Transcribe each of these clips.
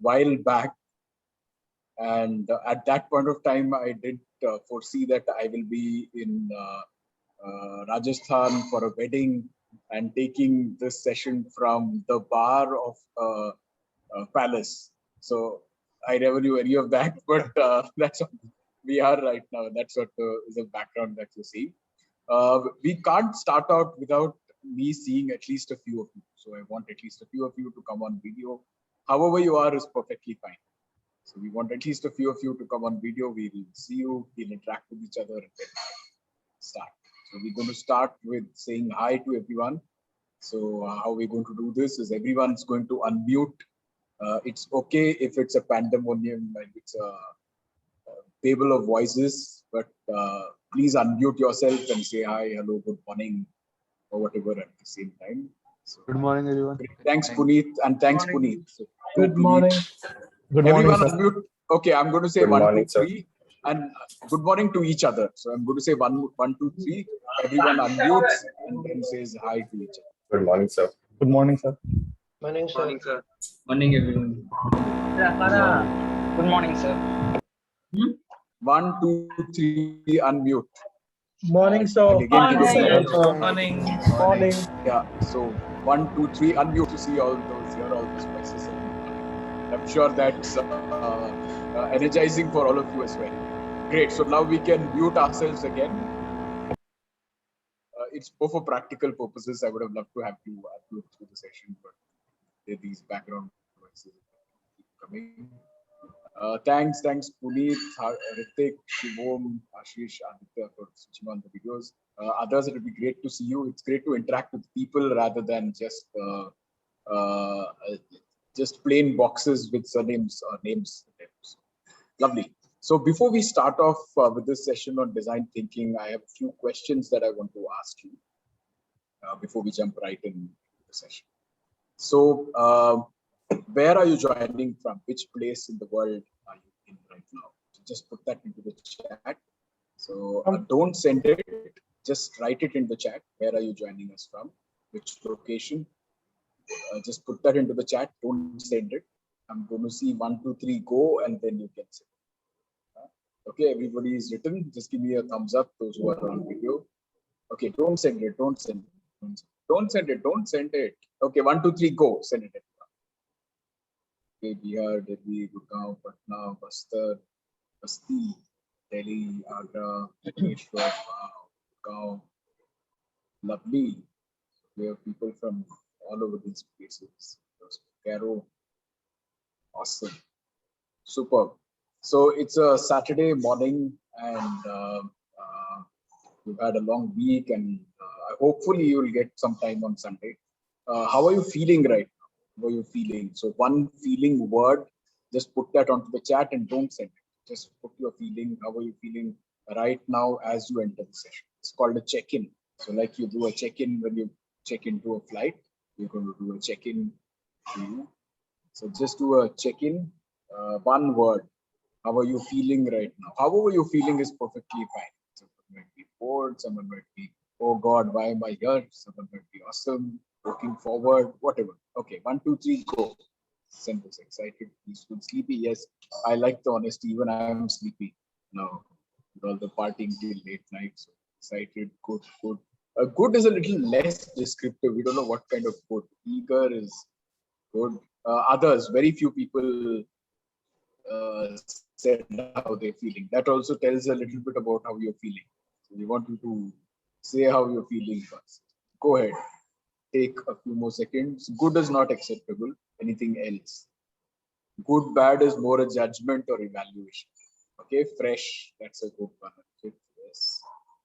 while back, and at that point of time, I did foresee that I will be in Rajasthan for a wedding and taking this session from the bar of palace. So I never knew any of that, but that's what we are right now. That's what is the background that you see. We can't start out without me seeing at least a few of you. So I want at least a few of you to come on video. However you are is perfectly fine. So we want at least a few of you to come on video. We will see you, we'll interact with each other, and then start. So we're going to start with saying hi to everyone. So how we're going to do this is everyone's going to unmute. It's okay if it's a pandemonium, like it's a table of voices, but please unmute yourself and say hi, hello, good morning, or whatever at the same time. So, good morning, everyone. Thanks, Puneet, and thanks, Puneet. So, Good morning. Good everyone morning, sir. unmute. Okay, I'm going to say Good 1, morning, 2, 3, and good morning to each other. So I'm going to say 1, 2, 3. Everyone unmutes and then says hi to each other. Good morning, sir. Good morning, sir. Morning, sir. Morning, everyone. Good morning, sir. 1, 2, 3, unmute. Morning, sir. And again, give it a Morning. Morning. Yeah, so 1, 2, 3, unmute to see all those, hear all those voices. I'm sure that's energizing for all of you as well. Great, so now we can mute ourselves again. It's more for practical purposes. I would have loved to have you upload through the session, but these background voices keep coming. Thanks, Puneet, Ritik, Shivom, Ashish, Aditya for switching on the videos. Others, it would be great to see you. It's great to interact with people rather than just plain boxes with surnames or names. Lovely. So before we start off with this session on design thinking, I have a few questions that I want to ask you before we jump right in the session. So where are you joining from? Which place in the world are you in right now? So just put that into the chat. So don't send it, just write it in the chat. Where are you joining us from? Which location? Just put that into the chat, don't send it. I'm going to see 1, 2, 3, go, and then you can send it. Okay, everybody is written. Just give me a thumbs up, those who are on video. Okay, don't send it, don't send it. Don't send it, don't send it. Okay, 1, 2, 3, go, send it. Okay, Bihar, Delhi, Gurgaon, Patna, Bastar, Basti, Delhi, Agra, Bhubaneswar, Gurgaon. Lovely. We have people from all over these places. Caro. Awesome. Superb. So it's a Saturday morning and you've had a long week and hopefully you'll get some time on Sunday. How are you feeling right now? How are you feeling? So one feeling word, just put that onto the chat and don't send it. Just put your feeling. How are you feeling right now as you enter the session? It's called a check-in. So like you do a check-in when you check into a flight, you're going to do a check-in. So just do a check-in, one word. How are you feeling right now? However you're feeling is perfectly fine. Someone might be bored, someone might be, oh God, why am I here? Someone might be awesome, looking forward, whatever. Okay, 1, 2, 3, go. Simple, excited, peaceful, sleepy. Yes, I like the honesty. Even I am sleepy now. With all the partying till late night. So excited, good, good. Good is a little less descriptive. We don't know what kind of good. Eager is good. Others, very few people said how they're feeling. That also tells a little bit about how you're feeling. So we want you to say how you're feeling first. Go ahead. Take a few more seconds. Good is not acceptable. Anything else? Good, bad is more a judgment or evaluation. Okay, fresh. That's a good one. Yes.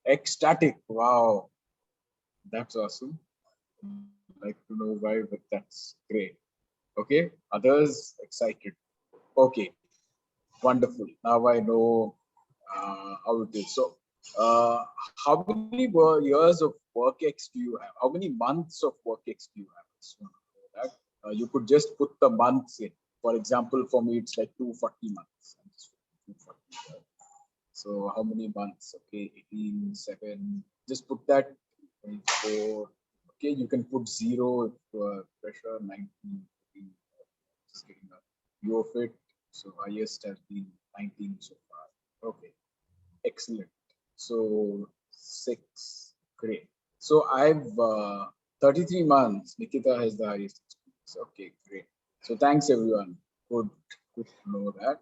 Ecstatic. Wow. That's awesome. I'd like to know why, but that's great. Okay. Others excited. Okay. Wonderful. Now I know how it is. So, how many years of work ex do you have? How many months of work ex do you have? So, that you could just put the months in. For example, for me, it's like 240 months. 240. So, how many months? Okay, 18, 7. Just put that. 24. Okay, you can put 0 if pressure. 19. 15, just kidding. You of it. So highest has been 19 so far. Okay, excellent. So 6, great. So I've 33 months. Nikita has the highest experience. Okay, great. So thanks everyone. Good to know that.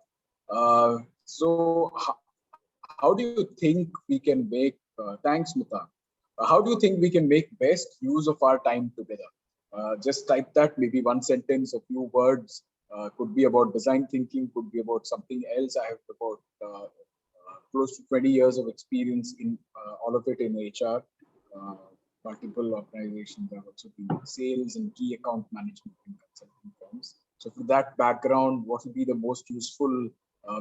So how do you think we can make? Thanks, Mita. How do you think we can make best use of our time together? Just type that, maybe one sentence, a few words. Could be about design thinking, could be about something else. I have about close to 20 years of experience in all of it in HR. Multiple organizations. I've also been in sales and key account management in consulting firms. So for that background, what would be the most useful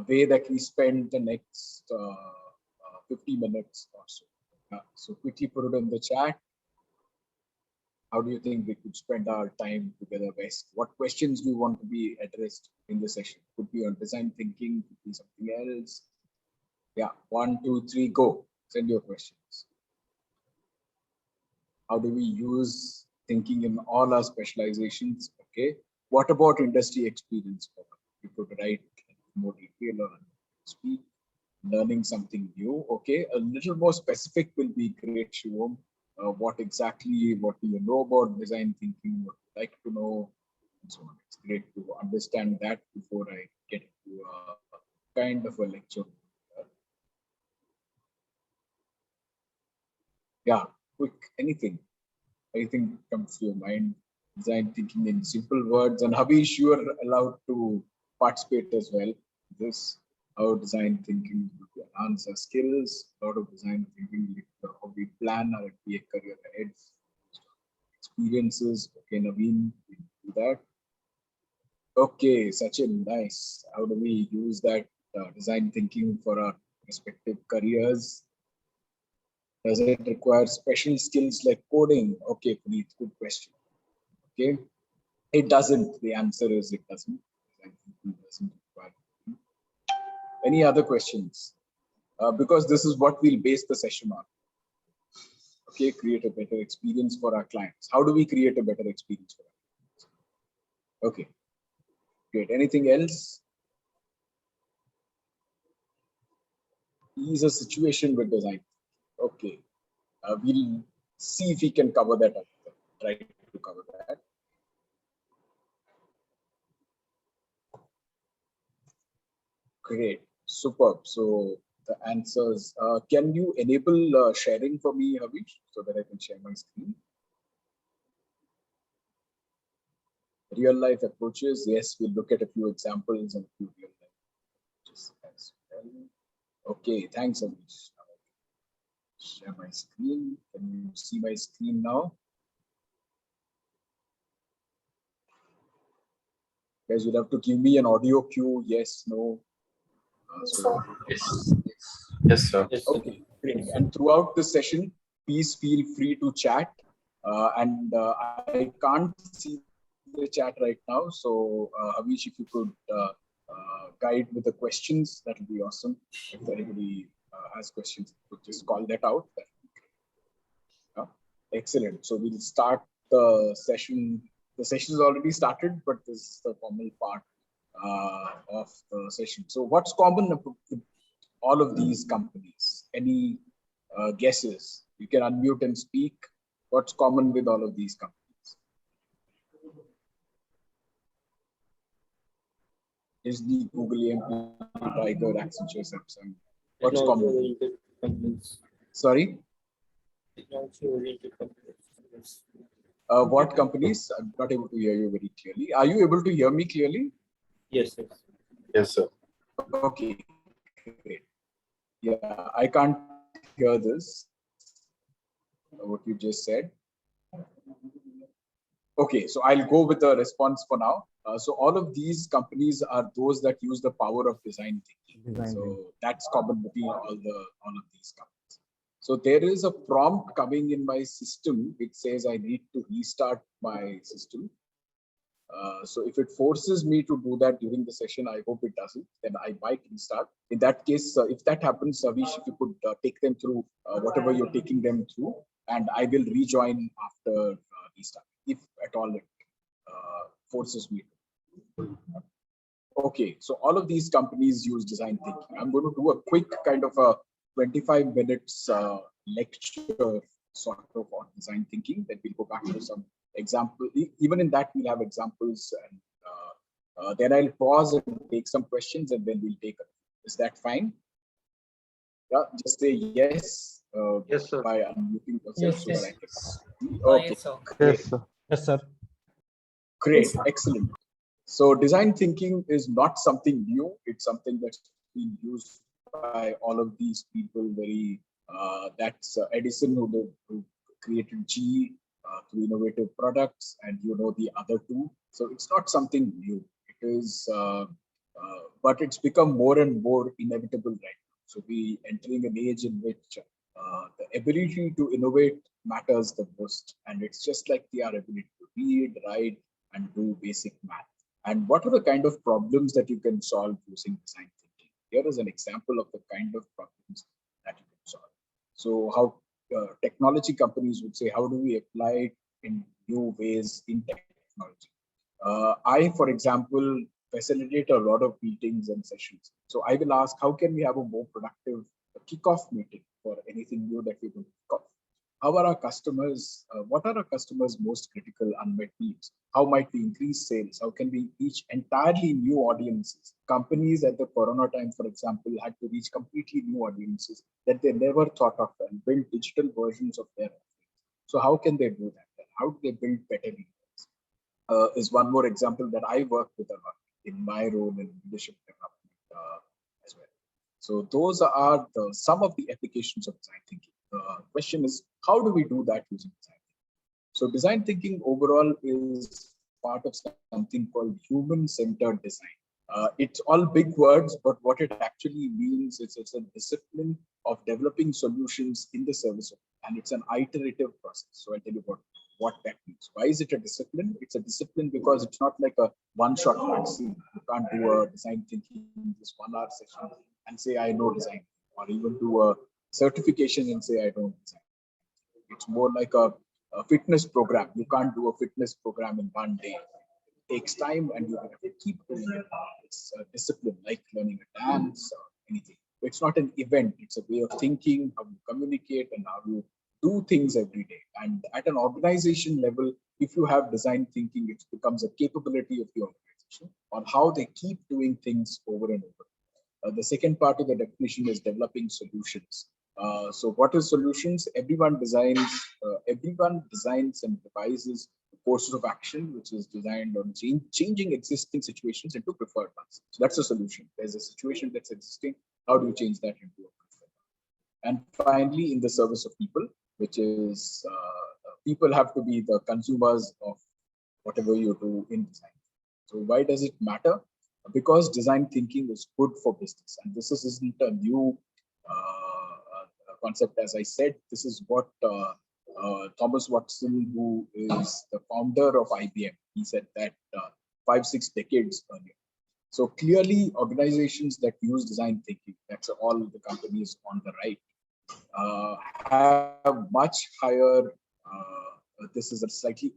way that we spend the next 50 minutes or so? So quickly put it in the chat. How do you think we could spend our time together best? What questions do you want to be addressed in the session? Could be on design thinking, could be something else. Yeah, 1, 2, 3, go. Send your questions. How do we use thinking in all our specializations? Okay. What about industry experience? You could write more detail or speak. Learning something new. Okay. A little more specific will be great, Shivam. What do you know about design thinking? What you like to know? And so on. It's great to understand that before I get into a kind of a lecture. Yeah, quick, anything comes to your mind. Design thinking in simple words. And Havish, you are allowed to participate as well. This, how design thinking will enhance our skills. A lot of design thinking, how we plan our career ahead. Experiences. Okay, Naveen, we do that. Okay, Sachin, nice. How do we use that design thinking for our respective careers? Does it require special skills like coding? Okay, Puneet, good question. Okay, it doesn't. The answer is it doesn't. I think it doesn't require. Any other questions? Because this is what we'll base the session on. Okay, create a better experience for our clients. How do we create a better experience for our clients? Okay, great. Anything else? Ease a situation with design. Okay, we'll see if we can cover that up. Try to cover that. Great, superb. So the answers. Can you enable sharing for me, Havish, so that I can share my screen? Real life approaches. Yes, we'll look at a few examples and a few real life approaches as well. Okay, thanks, Havish. Share my screen. Can you see my screen now? Guys, you'll have to give me an audio cue. Yes, no. Yes, sir. Okay, great. And throughout the session, please feel free to chat. I can't see the chat right now. So, Havish, if you could guide with the questions, that would be awesome. If anybody has questions, could just call that out. Excellent. So we'll start the session. The session is already started, but this is the formal part of the session. So what's common with all of these companies? Any guesses? You can unmute and speak. What's common with all of these companies? Disney, Google, AMP, Tiger, Accenture, Samsung. What's common? Sorry? What companies? I'm not able to hear you very clearly. Are you able to hear me clearly? Yes, sir. Yes, sir. Okay, great. Yeah, I can't hear this, what you just said. Okay, so I'll go with the response for now. So all of these companies are those that use the power of design thinking. So that's common between all of these companies. So there is a prompt coming in my system which says I need to restart my system. So if it forces me to do that during the session, I hope it doesn't, then I might restart. In that case, if that happens, Savish, if you could take them through whatever you're taking them through, and I will rejoin after restart, if at all it forces me to. Okay, so all of these companies use design thinking. I'm going to do a quick kind of a 25 minutes lecture sort of on design thinking. Then we'll go back to some example. Even in that, we'll have examples, and then I'll pause and take some questions, and then we'll take it. Is that fine? Yeah, just say yes. Yes, sir. By unmuting yourself Yes, so yes. that I can see. Okay, Yes, sir. great. sir. Yes, sir. Great, excellent. So design thinking is not something new. It's something that's been used by all of these people. That's Edison who created GE through innovative products, and the other two. So it's not something new. It is, but it's become more and more inevitable right now. So we entering an age in which the ability to innovate matters the most, and it's just like our ability to read, write, and do basic math. And what are the kind of problems that you can solve using design thinking? Here is an example of the kind of problems that you can solve. So how technology companies would say, how do we apply it in new ways in technology? I, for example, facilitate a lot of meetings and sessions. So I will ask, how can we have a more productive kickoff meeting for anything new that we will kick off? How are our customers? What are our customers' most critical unmet needs? How might we increase sales? How can we reach entirely new audiences? Companies at the Corona time, for example, had to reach completely new audiences that they never thought of and build digital versions of their offerings. So how can they do that? How do they build better leaders? Is one more example that I work with a lot in my role in leadership development as well. So those are some of the applications of design thinking. The question is, how do we do that using design thinking? So design thinking overall is part of something called human-centered design. It's all big words, but what it actually means is it's a discipline of developing solutions in the service of, and it's an iterative process. So I'll tell you what that means. Why is it a discipline? It's a discipline because it's not like a one-shot vaccine. You can't do a design thinking this 1 hour session and say I know design, or even do a certification and say I don't design. It's more like a fitness program. You can't do a fitness program in 1 day. It takes time, and you have to keep doing it. It's a discipline, like learning a dance or anything. It's not an event. It's a way of thinking, how you communicate, and how you do things every day. And at an organization level, if you have design thinking, it becomes a capability of the organization on how they keep doing things over and over. The second part of the definition is developing solutions. So what is solutions? Everyone designs and devises courses of action, which is designed on changing existing situations into preferred ones. So that's a solution. There's a situation that's existing. How do you change that into a preferred one? And finally, in the service of people, which is people have to be the consumers of whatever you do in design. So why does it matter? Because design thinking is good for business, and this isn't a new concept. As I said, this is what Thomas Watson, who is the founder of IBM, he said that 5-6 decades earlier. So clearly, organizations that use design thinking, that's all the companies on the right, have much higher. This is a slightly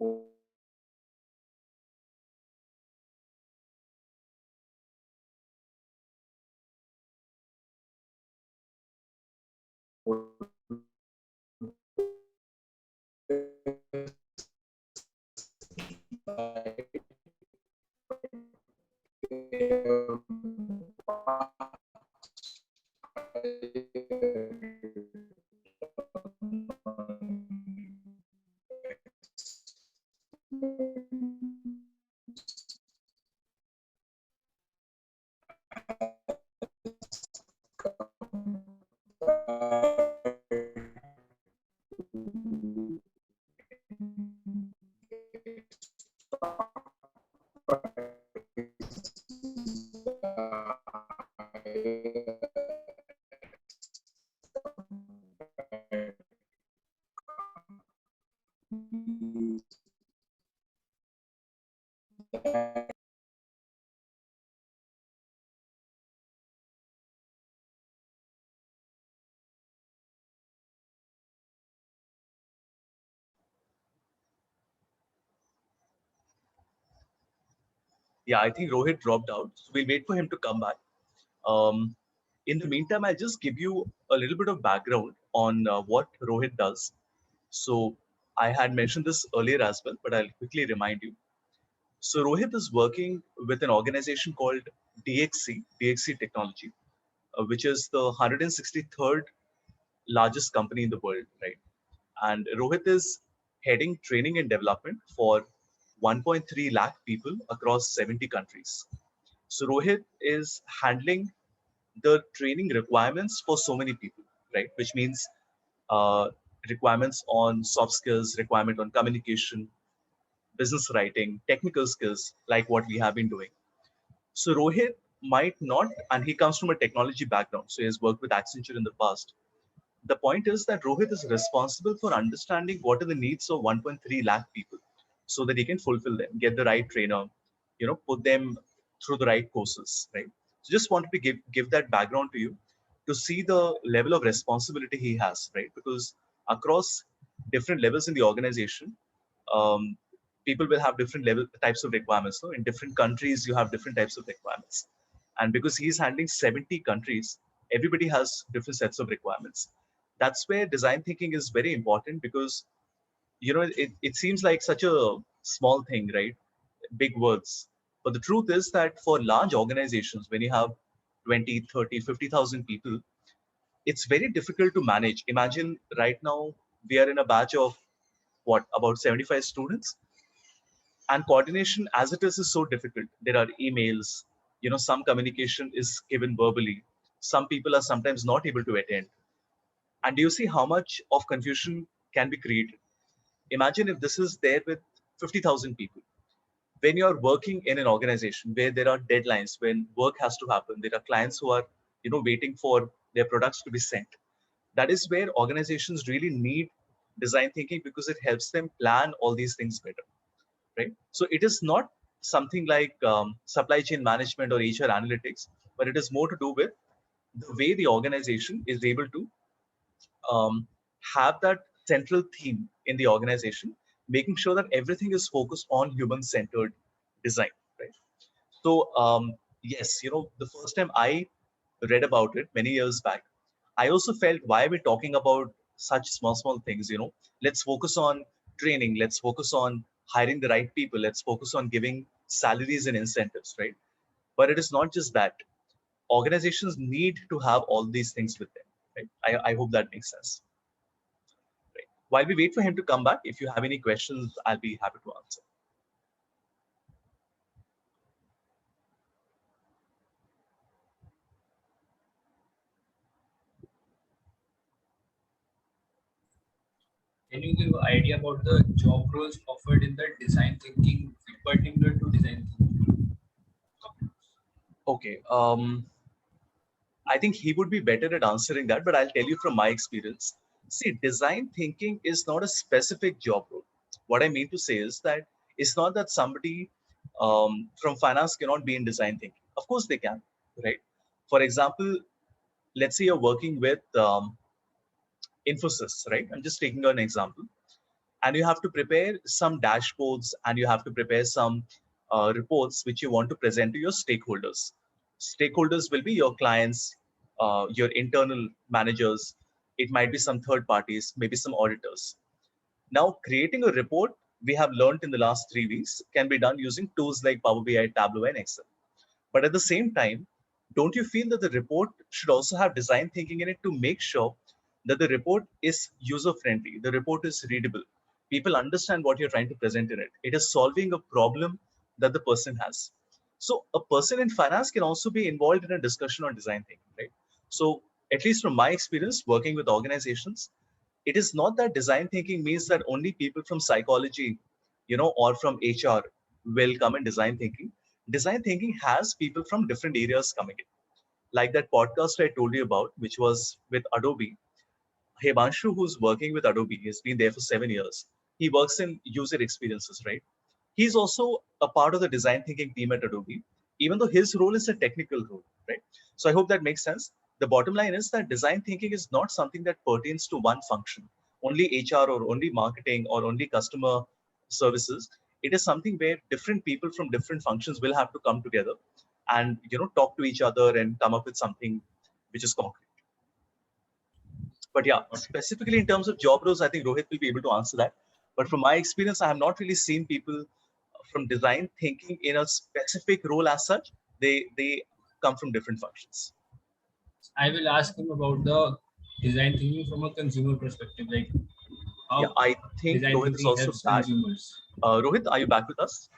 Yeah, I think Rohit dropped out. So we'll wait for him to come back. In the meantime, I'll just give you a little bit of background on what Rohit does. So I had mentioned this earlier as well, but I'll quickly remind you. So Rohit is working with an organization called DXC Technology, which is the 163rd largest company in the world, right? And Rohit is heading training and development for 1.3 lakh people across 70 countries. So Rohit is handling the training requirements for so many people, right? Which means uh, requirements on soft skills, requirement on communication, business writing, technical skills, like what we have been doing. So Rohit might not, and he comes from a technology background, so he has worked with Accenture in the past. The point is that Rohit is responsible for understanding what are the needs of 1.3 lakh people so that he can fulfill them, get the right trainer, put them through the right courses, right? So just wanted to give that background to you to see the level of responsibility he has, right? Because across different levels in the organization, um, people will have different types of requirements. So in different countries, you have different types of requirements. And because he's handling 70 countries, everybody has different sets of requirements. That's where design thinking is very important because it seems like such a small thing, right? Big words. But the truth is that for large organizations, when you have 20, 30, 50,000 people, it's very difficult to manage. Imagine right now we are in a batch of what, about 75 students, and coordination as it is so difficult. There are emails, some communication is given verbally, some people are sometimes not able to attend, and do you see how much of confusion can be created? Imagine if this is there with 50,000 people. When you're working in an organization where there are deadlines, when work has to happen, there are clients who are waiting for their products to be sent. That is where organizations really need design thinking, because it helps them plan all these things better, right? So it is not something like supply chain management or HR analytics, but it is more to do with the way the organization is able to um, have that central theme in the organization, making sure that everything is focused on human-centered design, right? So yes, the first time I read about it many years back, I also felt, why are we talking about such small things? Let's focus on training. Let's focus on hiring the right people. Let's focus on giving salaries and incentives, right? But it is not just that. Organizations need to have all these things with them, right? I hope that makes sense. Right. While we wait for him to come back, if you have any questions, I'll be happy to answer. Can you give an idea about the job roles offered in the design thinking, particular to design thinking? Okay. I think he would be better at answering that, but I'll tell you from my experience. See, design thinking is not a specific job role. What I mean to say is that it's not that somebody from finance cannot be in design thinking. Of course they can, right? For example, let's say you're working with Infosys, right? I'm just taking an example. And you have to prepare some dashboards and you have to prepare some reports which you want to present to your stakeholders. Stakeholders will be your clients, your internal managers. It might be some third parties, maybe some auditors. Now, creating a report, we have learned in the last 3 weeks, can be done using tools like Power BI, Tableau, and Excel. But at the same time, don't you feel that the report should also have design thinking in it to make sure that the report is user friendly, the report is readable, people understand what you're trying to present in it, it is solving a problem that the person has. So a person in finance can also be involved in a discussion on design thinking, right? So at least from my experience working with organizations, it is not that design thinking means that only people from psychology, or from HR will come in design thinking. Design thinking has people from different areas coming in. Like that podcast I told you about, which was with Adobe. Himanshu, who's working with Adobe, he's been there for 7 years. He works in user experiences, right? He's also a part of the design thinking team at Adobe, even though his role is a technical role, right? So I hope that makes sense. The bottom line is that design thinking is not something that pertains to one function, only HR or only marketing or only customer services. it is something where different people from different functions will have to come together and talk to each other and come up with something which is concrete. But yeah, specifically in terms of job roles, I think Rohit will be able to answer that. But from my experience, I have not really seen people from design thinking in a specific role as such. They come from different functions. I will ask him about the design thinking from a consumer perspective, like how Yeah, I think design Rohit is thinking also helps back. consumers. Rohit, are you back with us?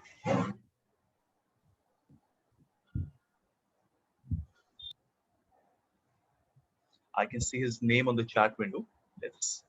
I can see his name on the chat window. Let's.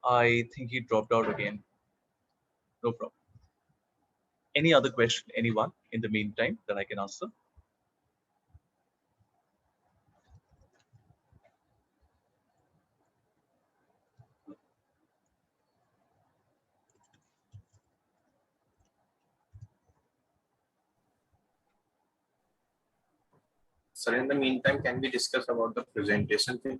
I think he dropped out again. No problem. Any other question, anyone, in the meantime, that I can answer? Sir, in the meantime, can we discuss about the presentation thing?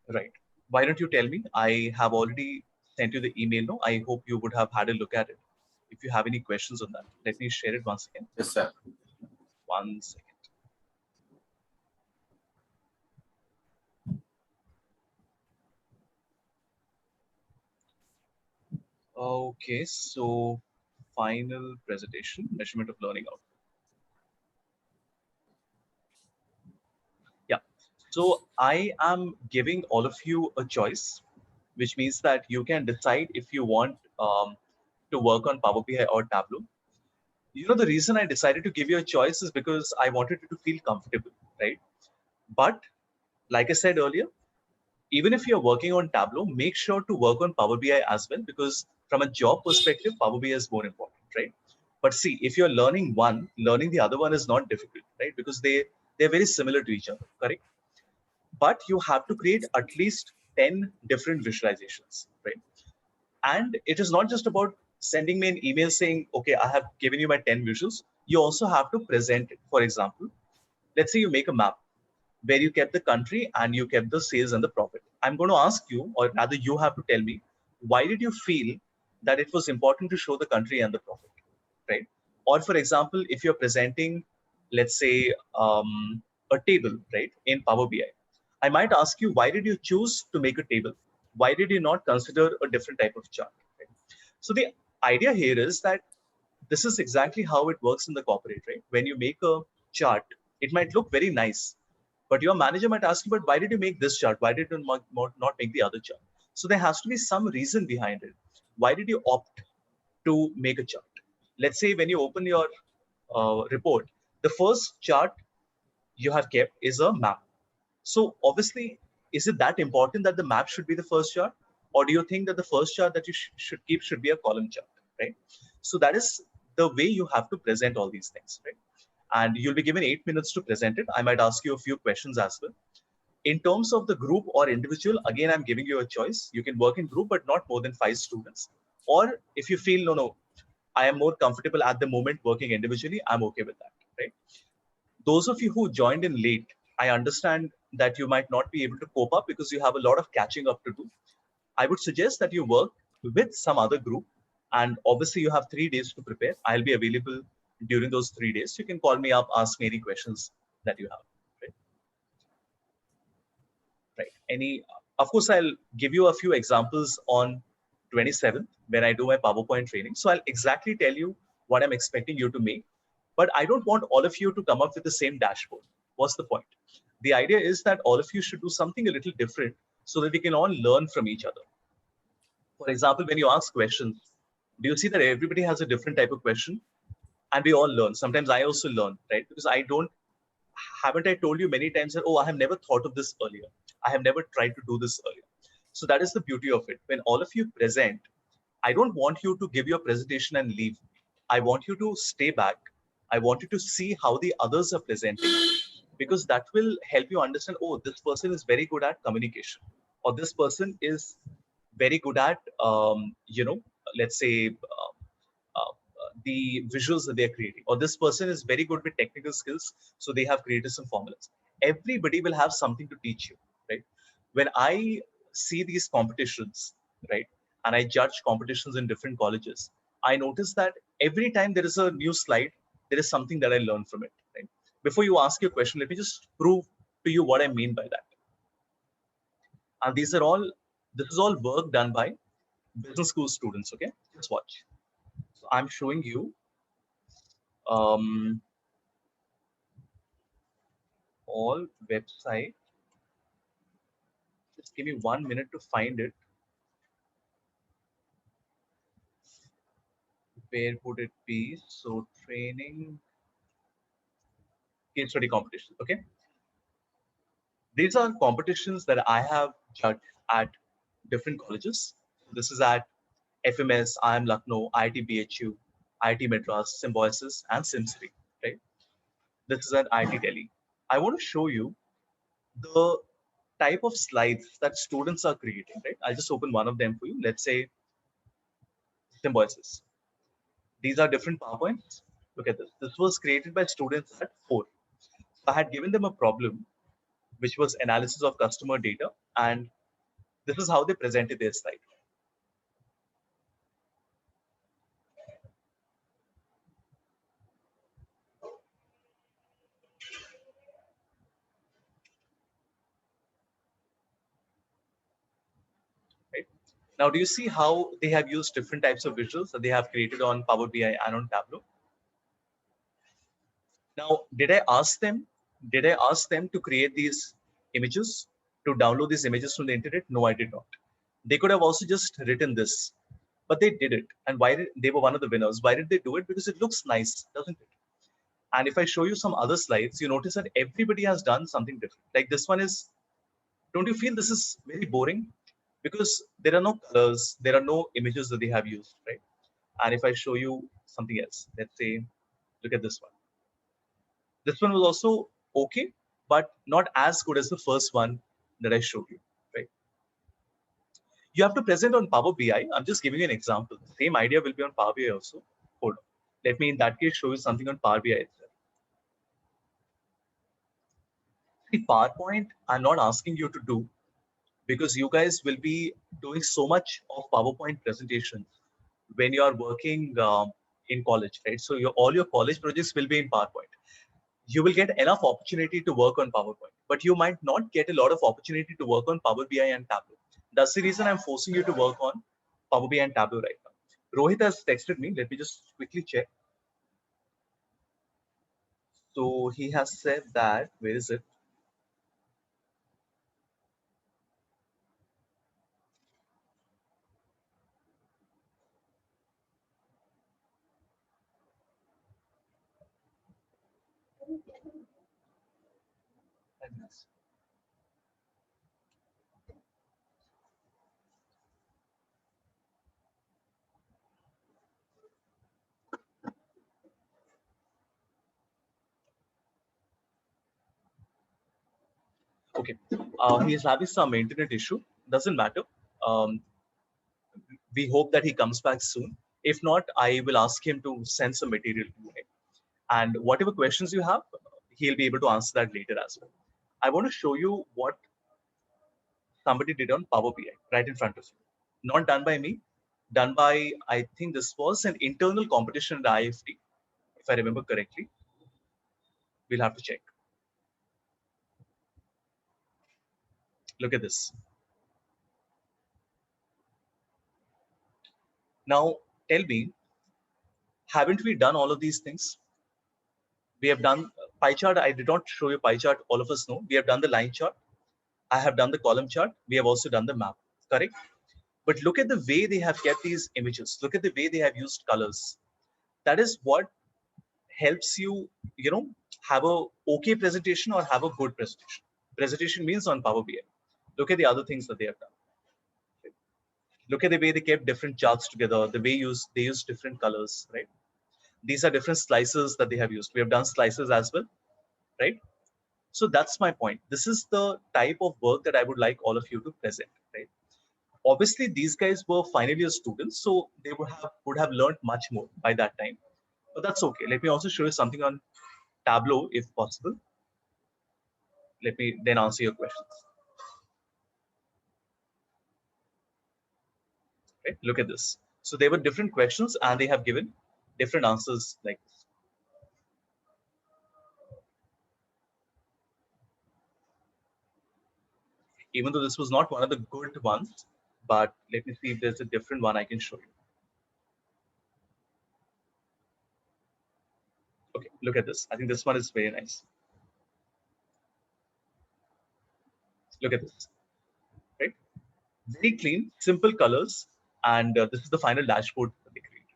Right. Why don't you tell me? I have already sent you the email. No, I hope you would have had a look at it. If you have any questions on that, let me share it once again. Yes, sir. 1 second. Okay, so final presentation, measurement of learning output. Yeah, so I am giving all of you a choice, which means that you can decide if you want to work on Power BI or Tableau. The reason I decided to give you a choice is because I wanted you to feel comfortable, right? But like I said earlier, even if you're working on Tableau, make sure to work on Power BI as well, because from a job perspective, Power BI is more important, right? But see, if you're learning one, learning the other one is not difficult, right? Because they're very similar to each other, correct? But you have to create at least 10 different visualizations, right? And it is not just about sending me an email saying, okay, I have given you my 10 visuals. You also have to present it. For example, let's say you make a map where you kept the country and you kept the sales and the profit. I'm going to ask you, or rather you have to tell me, why did you feel that it was important to show the country and the profit, right? Or for example, if you're presenting, let's say, a table, right, in Power BI, I might ask you, why did you choose to make a table? Why did you not consider a different type of chart? Right? So the idea here is that this is exactly how it works in the corporate, right? When you make a chart, it might look very nice, but your manager might ask you, but why did you make this chart? Why did you not make the other chart? So there has to be some reason behind it. Why did you opt to make a chart? Let's say when you open your report, the first chart you have kept is a map. So obviously, is it that important that the map should be the first chart? Or do you think that the first chart that you should keep should be a column chart, right? So that is the way you have to present all these things, right? And you'll be given 8 minutes to present it. I might ask you a few questions as well. In terms of the group or individual, again, I'm giving you a choice. You can work in group, but not more than 5 students. Or if you feel, no, I am more comfortable at the moment working individually, I'm okay with that, right? Those of you who joined in late, I understand that you might not be able to cope up because you have a lot of catching up to do. I would suggest that you work with some other group, and obviously you have 3 days to prepare. I'll be available during those 3 days. You can call me up, ask me any questions that you have. Right. Of course, I'll give you a few examples on 27th when I do my PowerPoint training. So I'll exactly tell you what I'm expecting you to make. But I don't want all of you to come up with the same dashboard. What's the point? The idea is that all of you should do something a little different so that we can all learn from each other. For example, when you ask questions, Do you see that everybody has a different type of question? And we all learn. Sometimes I also learn, right? Because haven't I told you many times that, oh, I have never thought of this earlier. I have never tried to do this earlier. So that is the beauty of it. When all of you present, I don't want you to give your presentation and leave. I want you to stay back. I want you to see how the others are presenting, because that will help you understand, oh, this person is very good at communication, or this person is very good at, let's say, the visuals that they're creating, or this person is very good with technical skills, so they have created some formulas. Everybody will have something to teach you, right? When I see these competitions, right, and I judge competitions in different colleges, I notice that every time there is a new slide, there is something that I learn from it, right? Before you ask your question, let me just prove to you what I mean by that. And this is all work done by business school students, okay? Just watch. So I'm showing you all website. Just give me 1 minute to find it. Where would it be? So training, case study competition, okay? These are competitions that I have judged at different colleges. This is at FMS, IIM Lucknow, IIT BHU, IIT Madras, Symbiosis, and SimSri, right? This is at IIT Delhi. I want to show you the type of slides that students are creating, right? I'll just open one of them for you. Let's say Symbiosis. These are different PowerPoints. Look at this. This was created by students at 4. I had given them a problem, which was analysis of customer data, and this is how they presented their slide. Right? Now, do you see how they have used different types of visuals that they have created on Power BI and on Tableau? Now, did I ask them to create these images, to download these images from the internet? No, I did not. They could have also just written this, but they did it. And they were one of the winners? Why did they do it? Because it looks nice, doesn't it? And if I show you some other slides, you notice that everybody has done something different. Like this one is, don't you feel this is very boring? Because there are no colors, there are no images that they have used, right? And if I show you something else, let's say, look at this one. This one was also okay, but not as good as the first one that I showed you, right? You have to present on Power BI. I'm just giving you an example. The same idea will be on Power BI also. Hold on. Let me, in that case, show you something on Power BI itself. See, PowerPoint, I'm not asking you to do, because you guys will be doing so much of PowerPoint presentations when you are working in college, right? So all your college projects will be in PowerPoint. You will get enough opportunity to work on PowerPoint, but you might not get a lot of opportunity to work on Power BI and Tableau. That's the reason I'm forcing you to work on Power BI and Tableau right now. Rohit has texted me. Let me just quickly check. So he has said that, where is it? Okay, he is having some internet issue. Doesn't matter. We hope that he comes back soon. If not, I will ask him to send some material to me. And whatever questions you have, he'll be able to answer that later as well. I want to show you what somebody did on Power BI right in front of you. Not done by me, done by, I think this was an internal competition at IFT, if I remember correctly. We'll have to check. Look at this. Now, tell me, haven't we done all of these things? We have done pie chart. I did not show you pie chart. All of us know. We have done the line chart. I have done the column chart. We have also done the map, correct? But look at the way they have kept these images. Look at the way they have used colors. That is what helps you, have a okay presentation or have a good presentation. Presentation means on Power BI. Look at the other things that they have done. Look at the way they kept different charts together, the way they use different colors, right? These are different slices that they have used. We have done slices as well, right? So that's my point. This is the type of work that I would like all of you to present, right? Obviously, these guys were final year students, so they would have learned much more by that time. But that's okay. Let me also show you something on Tableau, if possible. Let me then answer your questions. Right? Look at this. So there were different questions and they have given different answers like this. Even though this was not one of the good ones, but let me see if there's a different one I can show you. Okay, look at this. I think this one is very nice. Look at this, right? Very clean, simple colors, and this is the final dashboard that they created.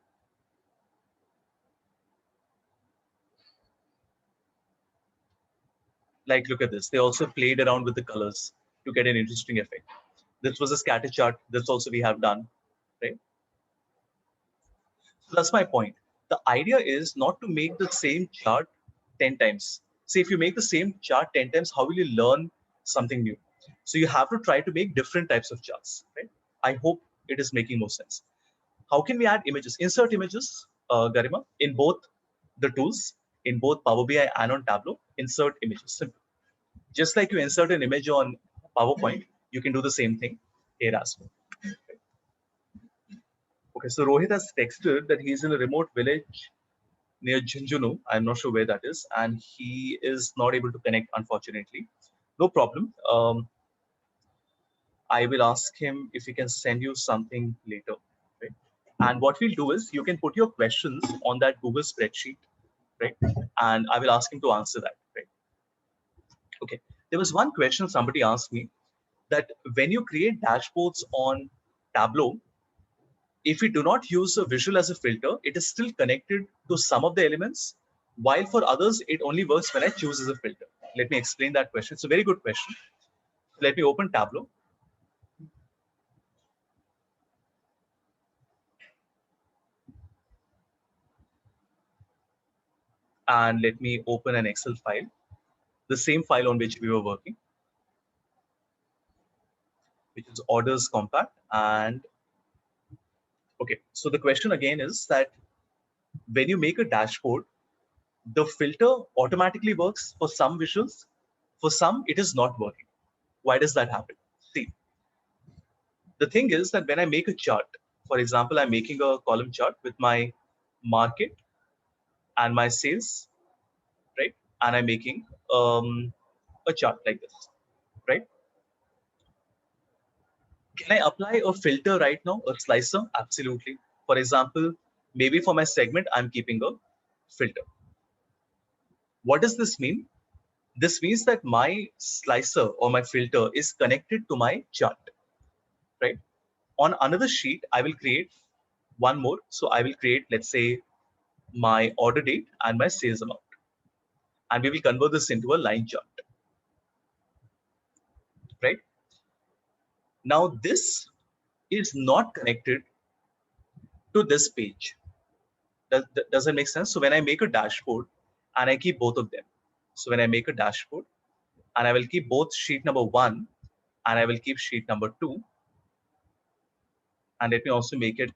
Like, look at this. They also played around with the colors to get an interesting effect. This was a scatter chart. This also we have done, right? So that's my point. The idea is not to make the same chart 10 times. See, if you make the same chart 10 times, how will you learn something new? So you have to try to make different types of charts, right? I hope it is making more sense. How can we add images? Insert images, Garima, in both the tools, in both Power BI and on Tableau, insert images, simple. Just like you insert an image on PowerPoint, you can do the same thing here as well. Okay, so Rohit has texted that he's in a remote village near Junjunu. I'm not sure where that is, and he is not able to connect, unfortunately. No problem. I will ask him if he can send you something later. Right? And what we'll do is you can put your questions on that Google spreadsheet, right? And I will ask him to answer that, right? Okay. There was one question somebody asked me that when you create dashboards on Tableau, if we do not use a visual as a filter, it is still connected to some of the elements, while for others, it only works when I choose as a filter. Let me explain that question. It's a very good question. Let me open Tableau. And let me open an Excel file, the same file on which we were working, which is orders compact. And okay, so the question again is that when you make a dashboard, the filter automatically works for some visuals, for some it is not working. Why does that happen? See, the thing is that when I make a chart, for example, I'm making a column chart with my market and my sales, right? And I'm making a chart like this, right? Can I apply a filter right now, a slicer? Absolutely. For example, maybe for my segment, I'm keeping a filter. What does this mean? This means that my slicer or my filter is connected to my chart, right? On another sheet, I will create one more. So I will create, let's say, my order date and my sales amount. And we will convert this into a line chart, right? Now, this is not connected to this page. Does that make sense? So when I make a dashboard and I keep both of them. So when I make a dashboard and I will keep both sheet number 1 and I will keep sheet number 2. And let me also make it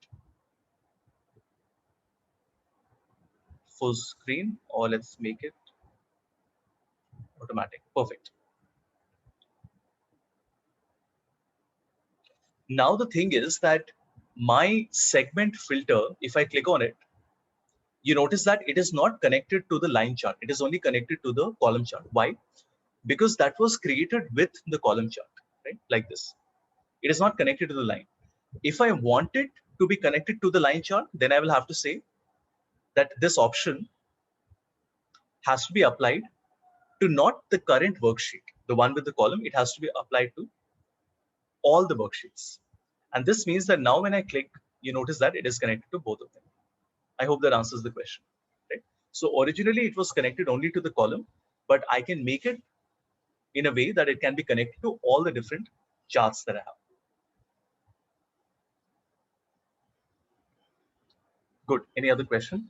full screen, or let's make it automatic. Perfect. Now the thing is that my segment filter, if I click on it, you notice that it is not connected to the line chart. It is only connected to the column chart. Why? Because that was created with the column chart, right? Like this. It is not connected to the line. If I want it to be connected to the line chart, then I will have to say that this option has to be applied to not the current worksheet, the one with the column. It has to be applied to all the worksheets. And this means that now when I click, you notice that it is connected to both of them. I hope that answers the question, right? So originally it was connected only to the column, but I can make it in a way that it can be connected to all the different charts that I have. Good. Any other question?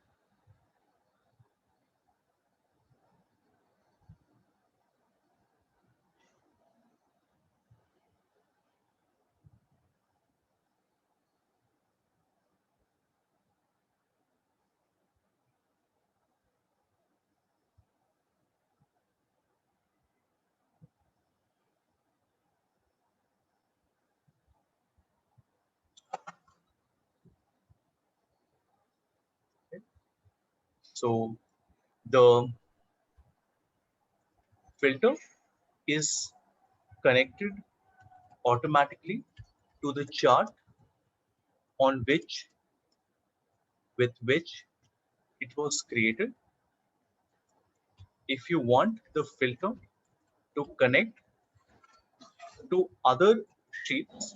So the filter is connected automatically to the chart on with which it was created. If you want the filter to connect to other sheets,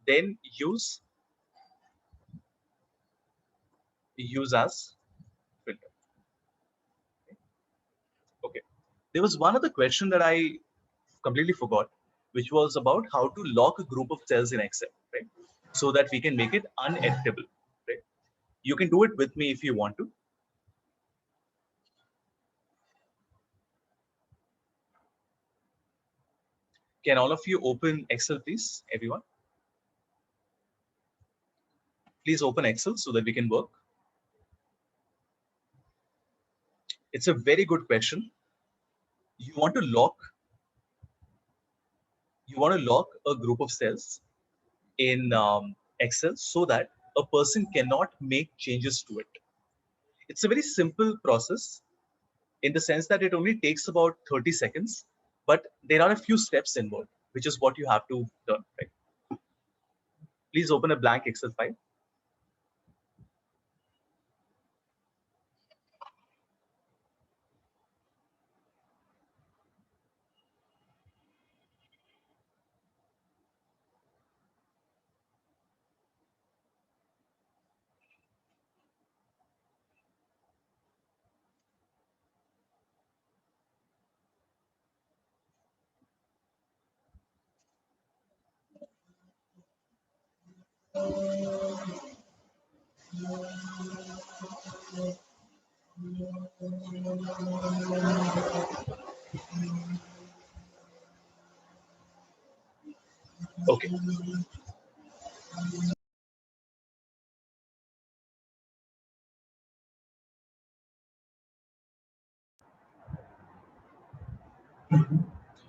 then use as filter. Okay. There was one other question that I completely forgot, which was about how to lock a group of cells in Excel, right? So that we can make it uneditable, right? You can do it with me if you want to. Can all of you open Excel, please, everyone? Please open Excel so that we can work. It's a very good question. You want to lock a group of cells in Excel so that a person cannot make changes to it. It's a very simple process in the sense that it only takes about 30 seconds, but there are a few steps involved, which is what you have to learn, right? Please open a blank Excel file. Okay.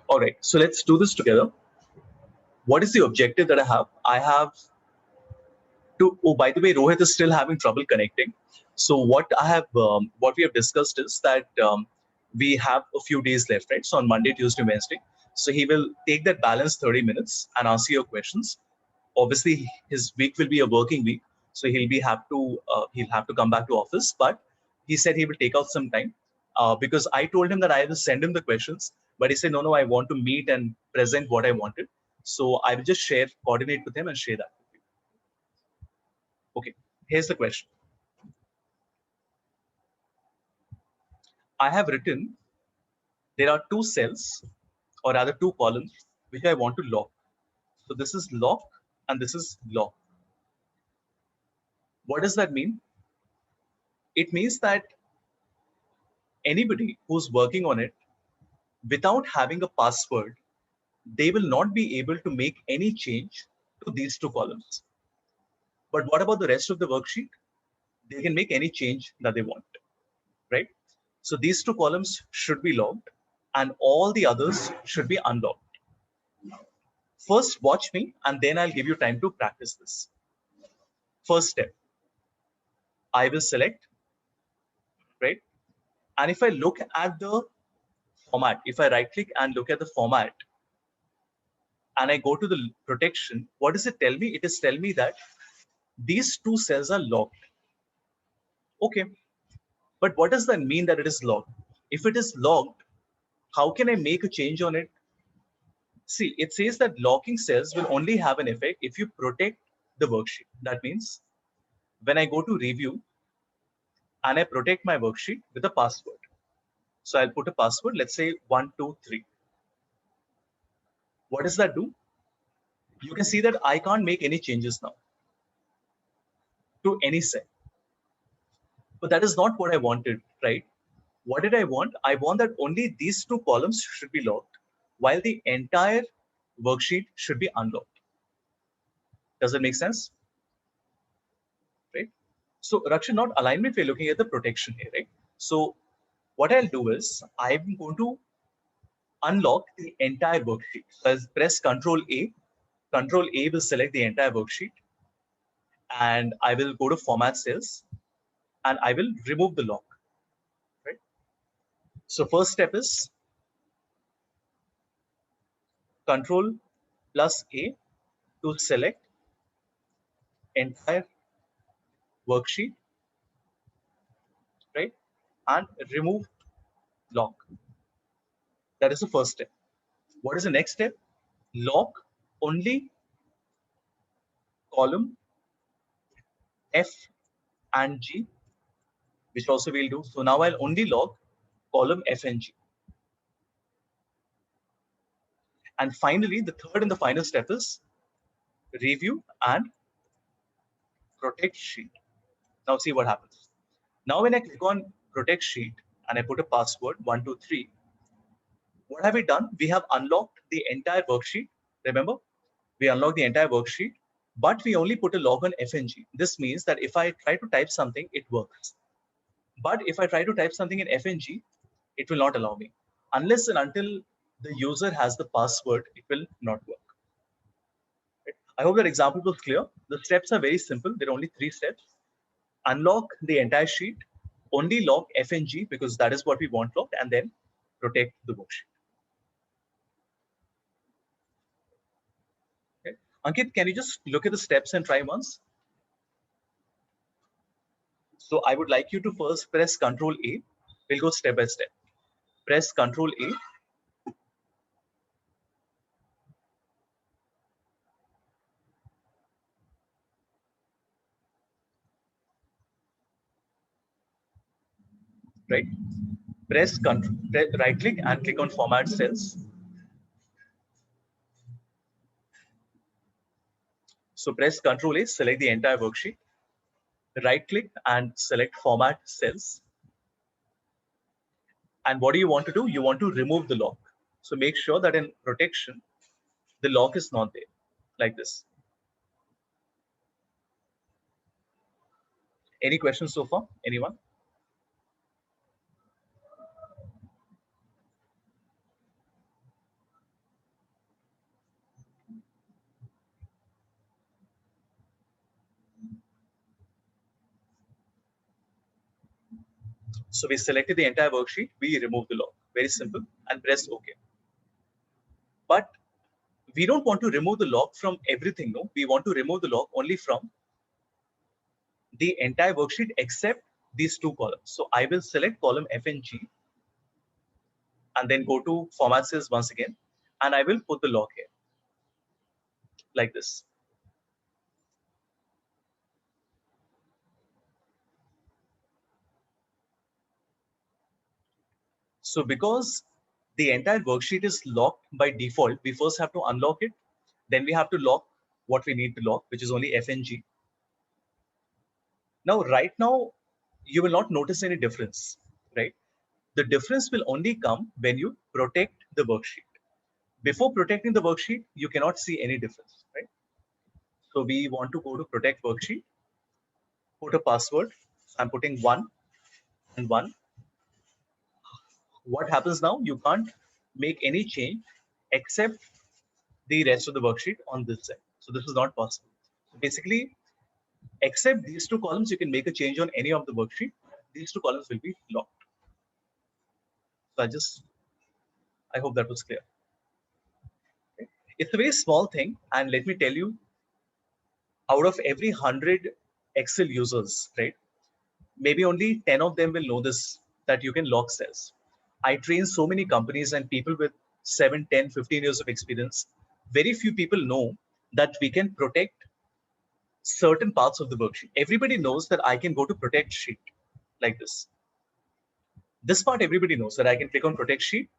All right, so let's do this together. What is the objective that I have? I have to, oh, by the way, Rohit is still having trouble connecting. So what we have discussed is that we have a few days left, right? So on Monday, Tuesday, Wednesday. So he will take that balance 30 minutes and answer your questions. Obviously, his week will be a working week, so he'll have to come back to office. But he said he will take out some time because I told him that I will send him the questions, but he said no, I want to meet and present what I wanted. So I will just coordinate with him and share that with you. Okay, here's the question. I have written there are two cells, or rather two columns, which I want to lock. So this is lock and this is lock. What does that mean? It means that anybody who's working on it, without having a password, they will not be able to make any change to these two columns. But what about the rest of the worksheet? They can make any change that they want, right? So these two columns should be locked and all the others should be unlocked. First, watch me and then I'll give you time to practice this. First step, I will select, right? And if I look at the format, if I right click and look at the format and I go to the protection, what does it tell me? It is telling me that these two cells are locked. Okay, but what does that mean that it is locked? If it is locked, how can I make a change on it? See, it says that locking cells will only have an effect if you protect the worksheet. That means when I go to review and I protect my worksheet with a password. So I'll put a password, let's say 123. What does that do? You can see that I can't make any changes now to any cell. But that is not what I wanted, right? What did I want? I want that only these two columns should be locked while the entire worksheet should be unlocked. Does it make sense? Right? So Rakshan, not alignment, we're looking at the protection here, right? So what I'll do is I'm going to unlock the entire worksheet. So I'll press Control A. Control A will select the entire worksheet. And I will go to Format Cells and I will remove the lock. Right? So first step is Control plus A to select entire worksheet, right? And remove lock. That is the first step. What is the next step? Lock only column F and G, which also we'll do. So now I'll only lock column F and G. And finally, the third and the final step is review and protect sheet. Now see what happens. Now when I click on protect sheet and I put a password 123, what have we done? We have unlocked the entire worksheet. Remember, we unlocked the entire worksheet, but we only put a lock on FNG. This means that if I try to type something, it works. But if I try to type something in FNG, it will not allow me. Unless and until the user has the password, it will not work. I hope that example was clear. The steps are very simple. There are only 3 steps. Unlock the entire sheet, only lock FNG because that is what we want locked, and then protect the worksheet. Okay. Ankit, can you just look at the steps and try once? So I would like you to first press Control A. We'll go step by step. Press Control A. Right. Press Control, right click and click on Format Cells. So press Control A, select the entire worksheet. Right click and select Format Cells. And what do you want to do? You want to remove the lock. So make sure that in protection, the lock is not there, like this. Any questions so far? Anyone? So we selected the entire worksheet, we remove the lock. Very simple, and press OK. But we don't want to remove the lock from everything, no? We want to remove the lock only from the entire worksheet except these 2 columns. So I will select column F and G and then go to Format Cells once again, and I will put the lock here, like this. So because the entire worksheet is locked by default, we first have to unlock it. Then we have to lock what we need to lock, which is only F and G. Now, right now, you will not notice any difference, right? The difference will only come when you protect the worksheet. Before protecting the worksheet, you cannot see any difference, right? So we want to go to protect worksheet, put a password. I'm putting 1 and 1. What happens now? You can't make any change except the rest of the worksheet on this side. So this is not possible. So basically, except these 2 columns, you can make a change on any of the worksheet. These 2 columns will be locked. So I hope that was clear. Okay. It's a very small thing. And let me tell you, out of every 100 Excel users, right, maybe only 10 of them will know this, that you can lock cells. I train so many companies and people with 7, 10, 15 years of experience. Very few people know that we can protect certain parts of the worksheet. Everybody knows that I can go to protect sheet like this. This part everybody knows that I can click on protect sheet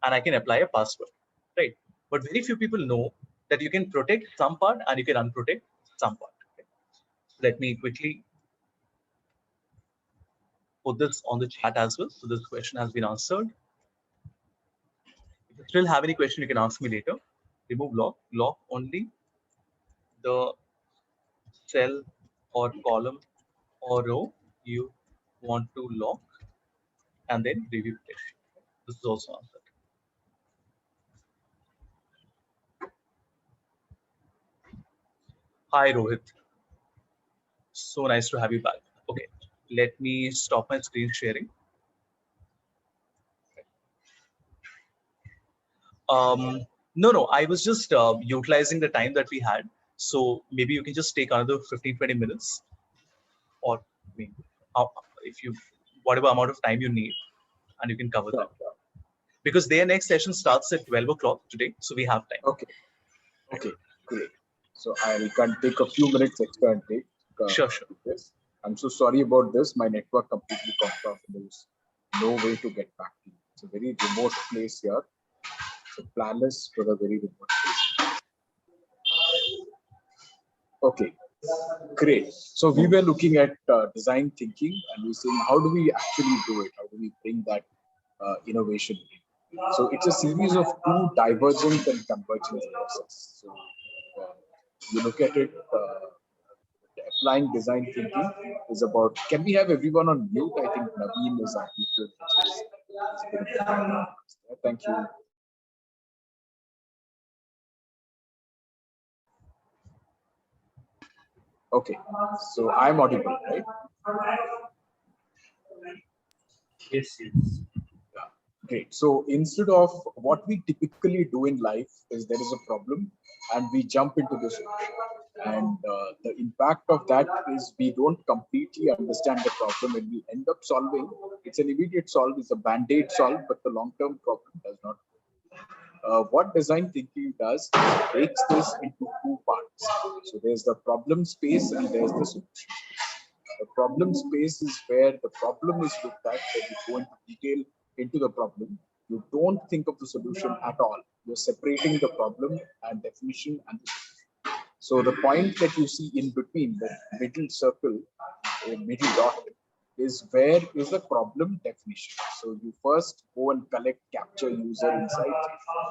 and I can apply a password, right? But very few people know that you can protect some part and you can unprotect some part. Okay? Let me quickly put this on the chat as well. So this question has been answered. If you still have any question, you can ask me later. Remove lock only the cell or column or row you want to lock, and then review protection. This is also answered. Hi Rohit. So nice to have you back. Okay, let me stop my screen sharing. No, I was just utilizing the time that we had. So maybe you can just take another 15-20 minutes, or maybe if you whatever amount of time you need, and you can cover that. Because their next session starts at 12 o'clock today, so we have time. Okay, great. So I can take a few minutes extra and take. Sure. This. I'm so sorry about this. My network completely cut off. There's no way to get back to you. It's a very remote place here. So planless for a very remote place. Okay, great. So we were looking at design thinking, and we're saying how do we actually do it? How do we bring that innovation in? So it's a series of two divergent and convergent processes. So you look at it. Applying design thinking is about. Can we have everyone on mute? I think Naveen is unmuted. Thank you. Okay, so I'm audible, right? Yes. Yeah, great. So instead of what we typically do in life is there is a problem and we jump into the solution. And the impact of that is we don't completely understand the problem and we end up solving. It's an immediate solve, it's a band-aid solve, but the long-term problem does not. What design thinking does breaks this into two parts. So there's the problem space and there's the solution. The problem space is where the problem is looked at, where you go into detail into the problem. You don't think of the solution at all. You're separating the problem and definition and the solution. So the point that you see in between, the middle circle, middle dot, is where is the problem definition. So you first go and capture user insight,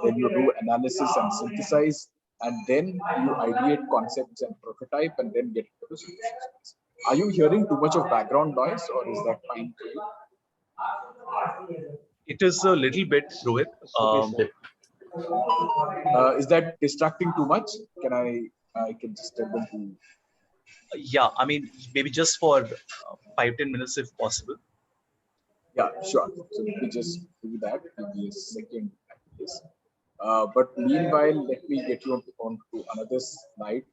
then you do analysis and synthesize, and then you ideate concepts and prototype, and then get to the solution space. Are you hearing too much of background noise, or is that fine for you? It is a little bit, Rohit. Is that distracting too much? Can I can just tell them to. Yeah, I mean, maybe just for 5-10 minutes if possible. Yeah, sure. So let me just do that. Give me a second. But meanwhile, let me get you on to another slide.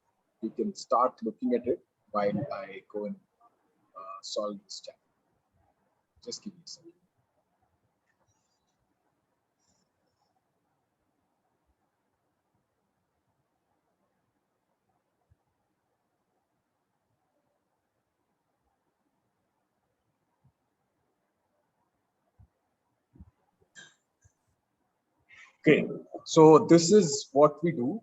You can start looking at it while I go and solve this chapter. Just give me a second. Okay, so this is what we do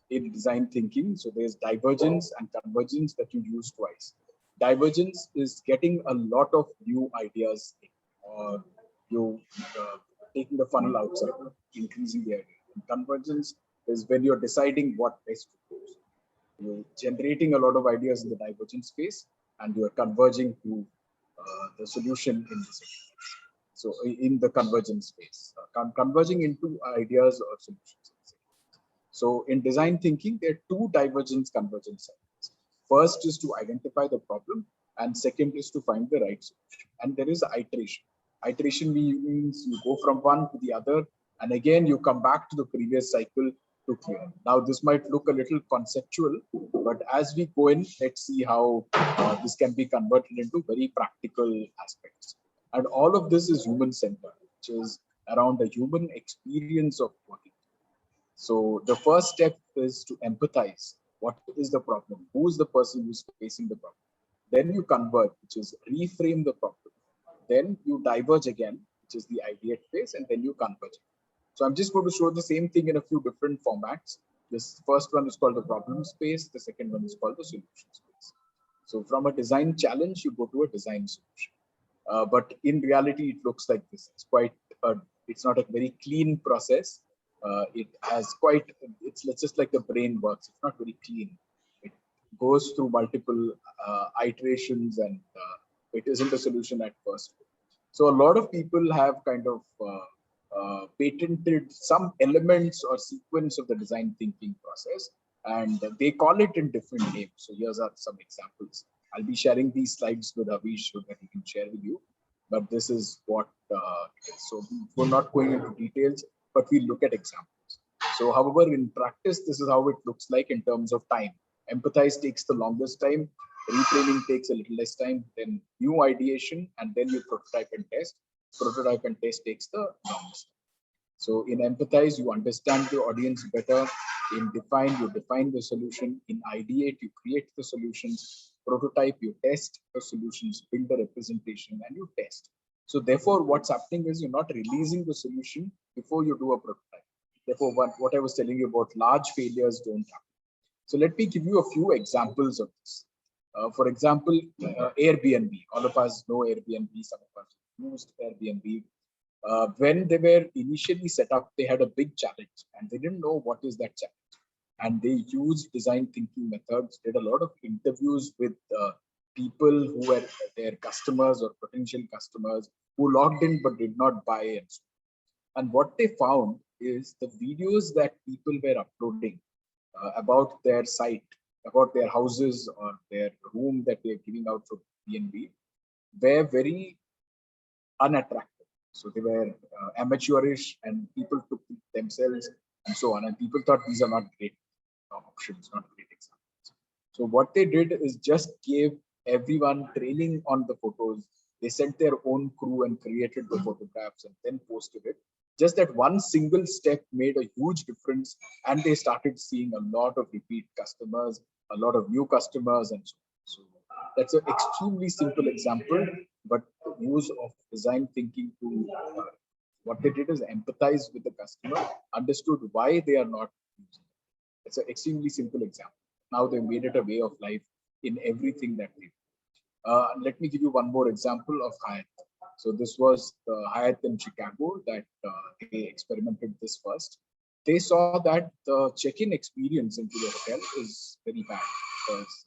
in design thinking. So there's divergence and convergence that you use twice. Divergence is getting a lot of new ideas in, or you taking the funnel outside, increasing the idea. And convergence is when you're deciding what best to do. You're generating a lot of ideas in the divergent space, and you're converging to the solution in the solution. So in the convergence space, converging into ideas or solutions. So in design thinking, there are two divergence convergence cycles. First is to identify the problem, and second is to find the right solution. And there is iteration. Iteration means you go from one to the other, and again you come back to the previous cycle to clear. Now this might look a little conceptual, but as we go in, let's see how this can be converted into very practical aspects. And all of this is human-centered, which is around the human experience of working. So the first step is to empathize what is the problem, who is the person who's facing the problem. Then you converge, which is reframe the problem. Then you diverge again, which is the ideate phase, and then you converge. So I'm just going to show the same thing in a few different formats. This first one is called the problem space. The second one is called the solution space. So from a design challenge, you go to a design solution. But in reality, it looks like this. It's not a very clean process. It has it's just like the brain works. It's not very clean. It goes through multiple iterations, and it isn't a solution at first. So a lot of people have kind of patented some elements or sequence of the design thinking process, and they call it in different names. So here's are some examples. I'll be sharing these slides with Avish so that he can share with you. But this is what it is. So we're not going into details, but we look at examples. So however, in practice, this is how it looks like in terms of time. Empathize takes the longest time. Reframing takes a little less time. Then new ideation, and then you prototype and test. Prototype and test takes the longest. So in empathize, you understand the audience better. In define, you define the solution. In ideate, you create the solutions. Prototype, you test the solutions, build the representation, and you test. So therefore, what's happening is you're not releasing the solution before you do a prototype. Therefore, what I was telling you about large failures don't happen. So let me give you a few examples of this. For example, Airbnb. All of us know Airbnb. Some of us used Airbnb. When they were initially set up, they had a big challenge, and they didn't know what is that challenge. And they used design thinking methods, did a lot of interviews with people who were their customers or potential customers who logged in but did not buy and so on. And what they found is the videos that people were uploading about their site, about their houses or their room that they're giving out for Airbnb were very unattractive. So they were amateurish, and people took themselves and so on. And people thought these are not great options, not great examples. So what they did is just gave everyone training on the photos. They sent their own crew and created the photographs and then posted it. Just that one single step made a huge difference, and they started seeing a lot of repeat customers, a lot of new customers, and so on. So that's an extremely simple example, but the use of design thinking to what they did is empathize with the customer, understood why they are not using it. It's an extremely simple example. Now they made it a way of life in everything that they do. Let me give you one more example of Hyatt. So this was the Hyatt in Chicago that they experimented this first. They saw that the check-in experience into the hotel is very bad because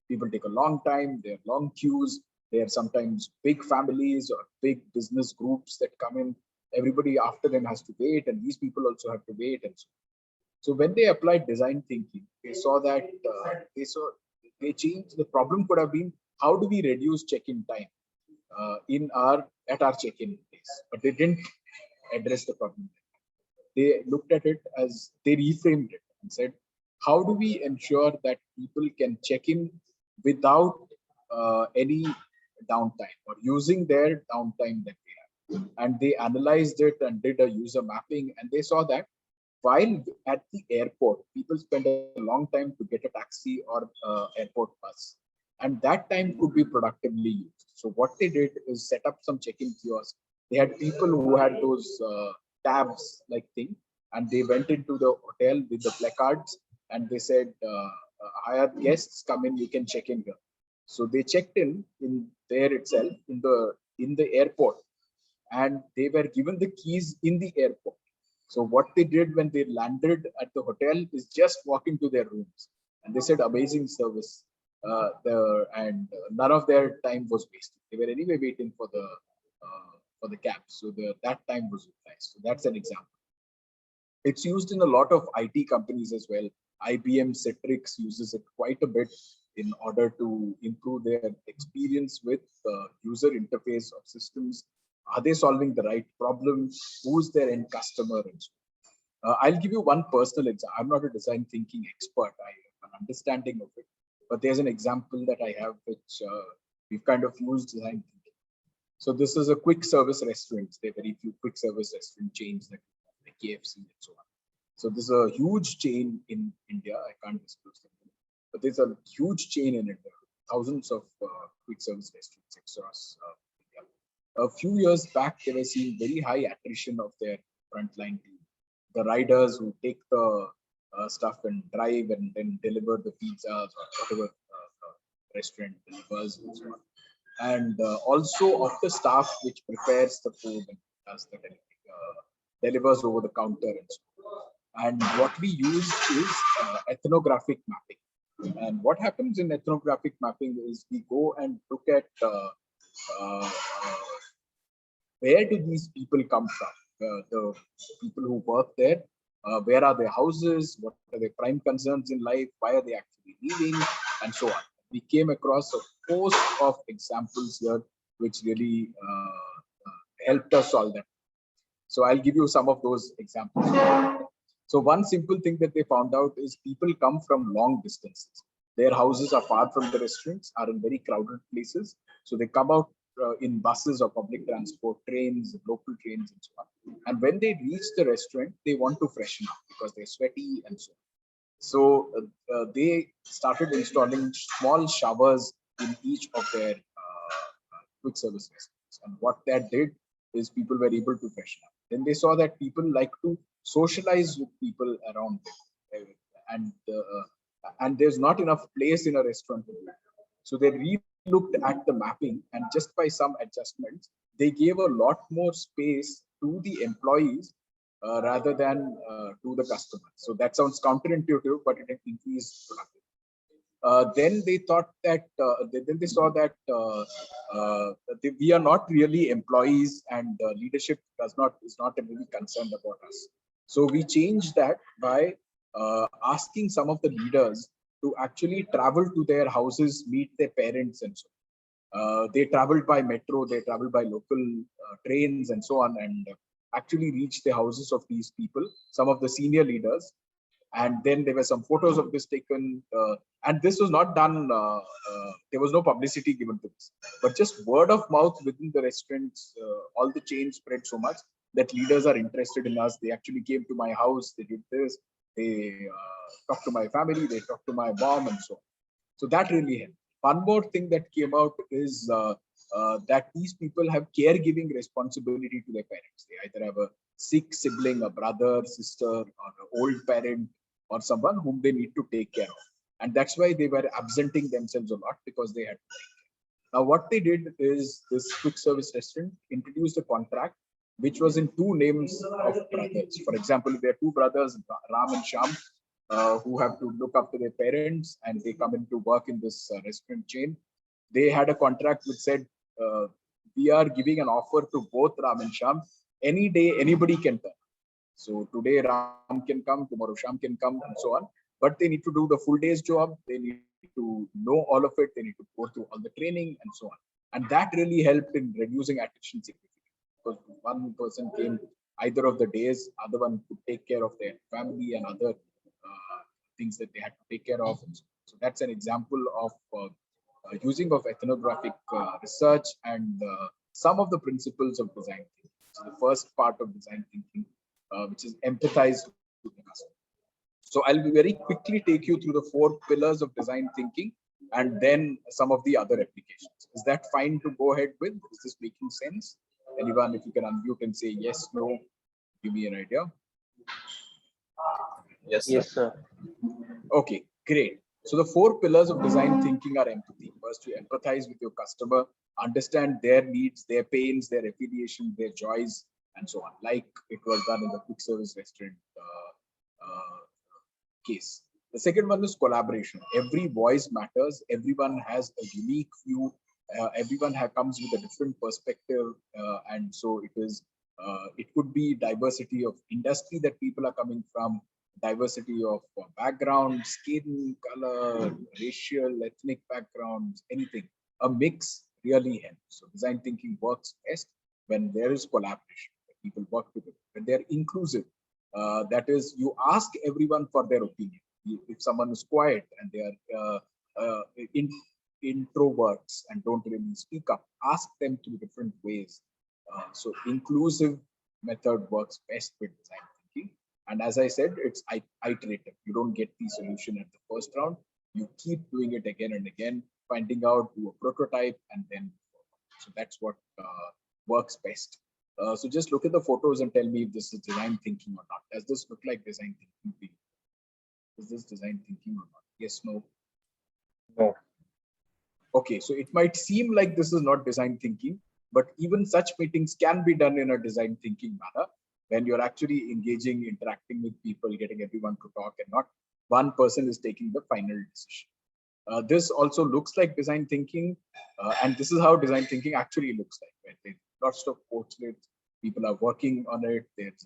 people take a long time, there are long queues, there are sometimes big families or big business groups that come in. Everybody after them has to wait, and these people also have to wait. And so when they applied design thinking, they saw that they changed. The problem could have been, how do we reduce check-in time at our check-in place? But they didn't address the problem. They looked at it as, they reframed it and said, how do we ensure that people can check in without any downtime or using their downtime that they have? And they analyzed it and did a user mapping, and they saw that while at the airport, people spend a long time to get a taxi or airport bus, and that time could be productively used. So what they did is set up some check-in kiosks. They had people who had those tabs like thing, and they went into the hotel with the placards, and they said, Hyatt guests come in, you can check in here. So they checked in there itself in the airport, and they were given the keys in the airport. So what they did when they landed at the hotel is just walk into their rooms, and they said amazing service. And none of their time was wasted. They were anyway waiting for the cab, so that time was utilized. So that's an example. It's used in a lot of IT companies as well. IBM Citrix uses it quite a bit in order to improve their experience with the user interface of systems. Are they solving the right problem? Who's their end customer? And so I'll give you one personal example. I'm not a design thinking expert. I have an understanding of it. But there's an example that I have which we've kind of used design thinking. So this is a quick service restaurant. There are very few quick service restaurant chains like KFC and so on. So this is a huge chain in India. I can't disclose them. but there's a huge chain in India, thousands of quick service restaurants across India. A few years back, they were seeing very high attrition of their frontline team. The riders who take the stuff and drive and then deliver the pizzas or whatever restaurant delivers and so on. And also of the staff which prepares the food and does the delivers over the counter and so on. And what we use is ethnographic mapping. And what happens in ethnographic mapping is we go and look at where do these people come from? The people who work there, where are their houses? What are their prime concerns in life? Why are they actually leaving? And so on. We came across a host of examples here, which really helped us solve that. So I'll give you some of those examples. So one simple thing that they found out is people come from long distances. Their houses are far from the restaurants, are in very crowded places. So they come out in buses or public transport, trains, local trains, and so on. And when they reach the restaurant, they want to freshen up because they're sweaty and so on. So they started installing small showers in each of their quick service restaurants. And what that did is people were able to freshen up. Then they saw that people like to socialize with people around them. And there's not enough place in a restaurant to do it. So they re-looked at the mapping, and just by some adjustments, they gave a lot more space to the employees rather than to the customer. So that sounds counterintuitive, but it increased productivity. Then they thought that, then they saw that we are not really employees, and leadership is not really concerned about us. So we changed that by asking some of the leaders to actually travel to their houses, meet their parents, and so on. They traveled by metro, they traveled by local trains, and so on, and actually reached the houses of these people, some of the senior leaders. And then there were some photos of this taken, and this was not done, there was no publicity given to this, but just word of mouth within the restaurants. All the chains spread so much that leaders are interested in us. They actually came to my house, they did this, they talked to my family, they talked to my mom, and so on. So that really helped. One more thing that came out is that these people have caregiving responsibility to their parents. They either have a sick sibling, a brother, sister, or an old parent, or someone whom they need to take care of. And that's why they were absenting themselves a lot, because they had to take care. Now, what they did is this quick service restaurant introduced a contract which was in two names of brothers. For example, there are two brothers, Ram and Sham, who have to look after their parents, and they come in to work in this restaurant chain. They had a contract which said, we are giving an offer to both Ram and Sham. Any day, anybody can come. So today Ram can come, tomorrow Sham can come, and so on. But they need to do the full day's job. They need to know all of it. They need to go through all the training and so on. And that really helped in reducing attrition significantly. Because one person came either of the days, other one could take care of their family and other things that they had to take care of. So that's an example of using of ethnographic research and some of the principles of design thinking. So the first part of design thinking, which is empathize with the customer. So I'll very quickly take you through the 4 pillars of design thinking and then some of the other applications. Is that fine to go ahead with? Is this making sense? Anyone, if you can unmute and say yes, no, give me an idea. Yes, sir. Yes, sir. Okay, great. So the 4 pillars of design thinking are empathy. First, you empathize with your customer, understand their needs, their pains, their affiliation, their joys, and so on, like it was done in the quick service restaurant case. The second one is collaboration. Every voice matters. Everyone has a unique view. Everyone comes with a different perspective, and so it is. It could be diversity of industry that people are coming from, diversity of background, skin color, racial, ethnic backgrounds, anything. A mix really helps. So design thinking works best when there is collaboration. People work together. When they're inclusive, that is, you ask everyone for their opinion. If someone is quiet and they are introverts and don't really speak up, ask them through different ways. So inclusive method works best with design thinking. And as I said, it's iterative. You don't get the solution at the first round. You keep doing it again and again, finding out, do a prototype, and then so that's what works best. So just look at the photos and tell me if this is design thinking or not. Does this look like design thinking to you? Is this design thinking or not? Yes, no? No. Okay, so it might seem like this is not design thinking, but even such meetings can be done in a design thinking manner when you're actually engaging, interacting with people, getting everyone to talk, and not one person is taking the final decision. This also looks like design thinking, and this is how design thinking actually looks like. Right? There's lots of portraits, people are working on it, there's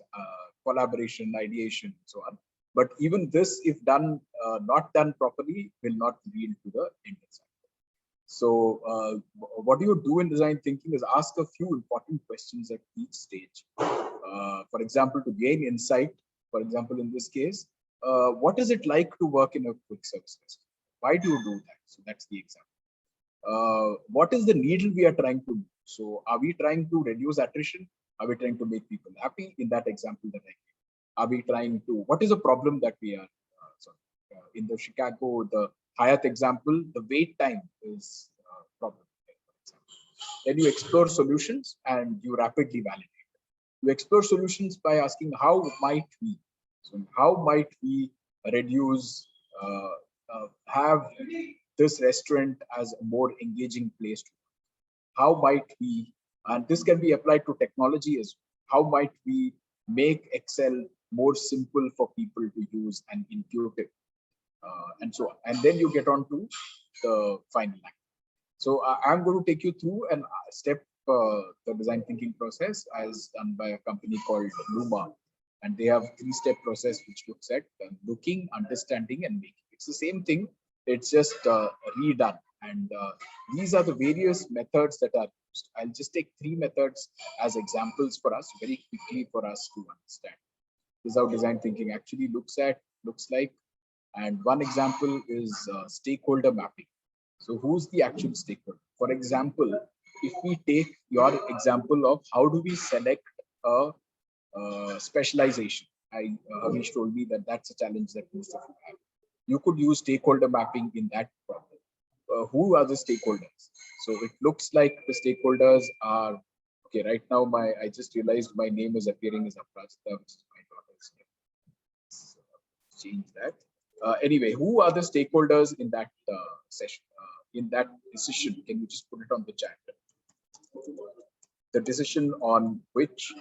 collaboration, ideation, and so on. But even this, if done, not done properly, will not lead to the end result. So what you do in design thinking is ask a few important questions at each stage. For example, to gain insight, for example, in this case, what is it like to work in a quick service restaurant? Why do you do that? So that's the example. What is the needle we are trying to do? So are we trying to reduce attrition? Are we trying to make people happy? In that example that I gave, are we trying to, what is the problem that we are, in the Chicago, the Hyatt example, the wait time is a problem. Then you explore solutions and you rapidly validate. You explore solutions by asking how might we, so how might we reduce, have this restaurant as a more engaging place to work? How might we, and this can be applied to technology as well, how might we make Excel more simple for people to use and intuitive, and so on. And then you get on to the final line. So I'm going to take you through and step the design thinking process as done by a company called Luma. And they have 3-step process which looks at looking, understanding, and making. It's the same thing. It's just redone. And these are the various methods that are used. I'll just take 3 methods as examples for us very quickly for us to understand. This is how design thinking actually looks like. And one example is stakeholder mapping. So who's the actual stakeholder? For example, if we take your example of how do we select a specialization, Hamish told me that that's a challenge that most of you have. You could use stakeholder mapping in that problem. Who are the stakeholders? So it looks like the stakeholders are, okay, right now I just realized my name is appearing as Aprajita, which is my daughter's name. So change that. Anyway, who are the stakeholders in that session, in that decision? Can you just put it on the chat? The decision on which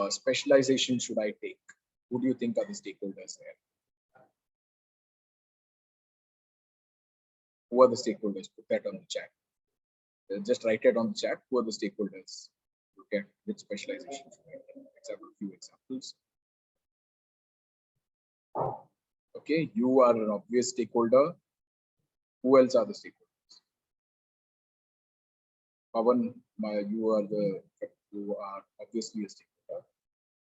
specialization should I take? Who do you think are the stakeholders there? Who are the stakeholders? Put that on the chat. Just write it on the chat. Who are the stakeholders? Look at which specialization. Let's have a few examples. Okay, you are an obvious stakeholder. Who else are the stakeholders? Pawan, you are obviously a stakeholder.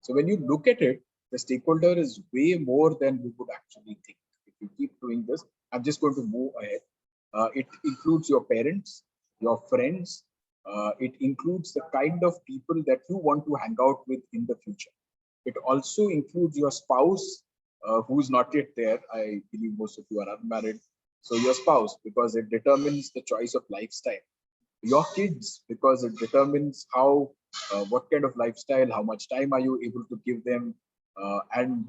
So when you look at it, the stakeholder is way more than you would actually think. If you keep doing this, I'm just going to move ahead. It includes your parents, your friends. It includes the kind of people that you want to hang out with in the future. It also includes your spouse, who's not yet there. I believe most of you are unmarried. So your spouse, because it determines the choice of lifestyle. Your kids, because it determines how, what kind of lifestyle, how much time are you able to give them, and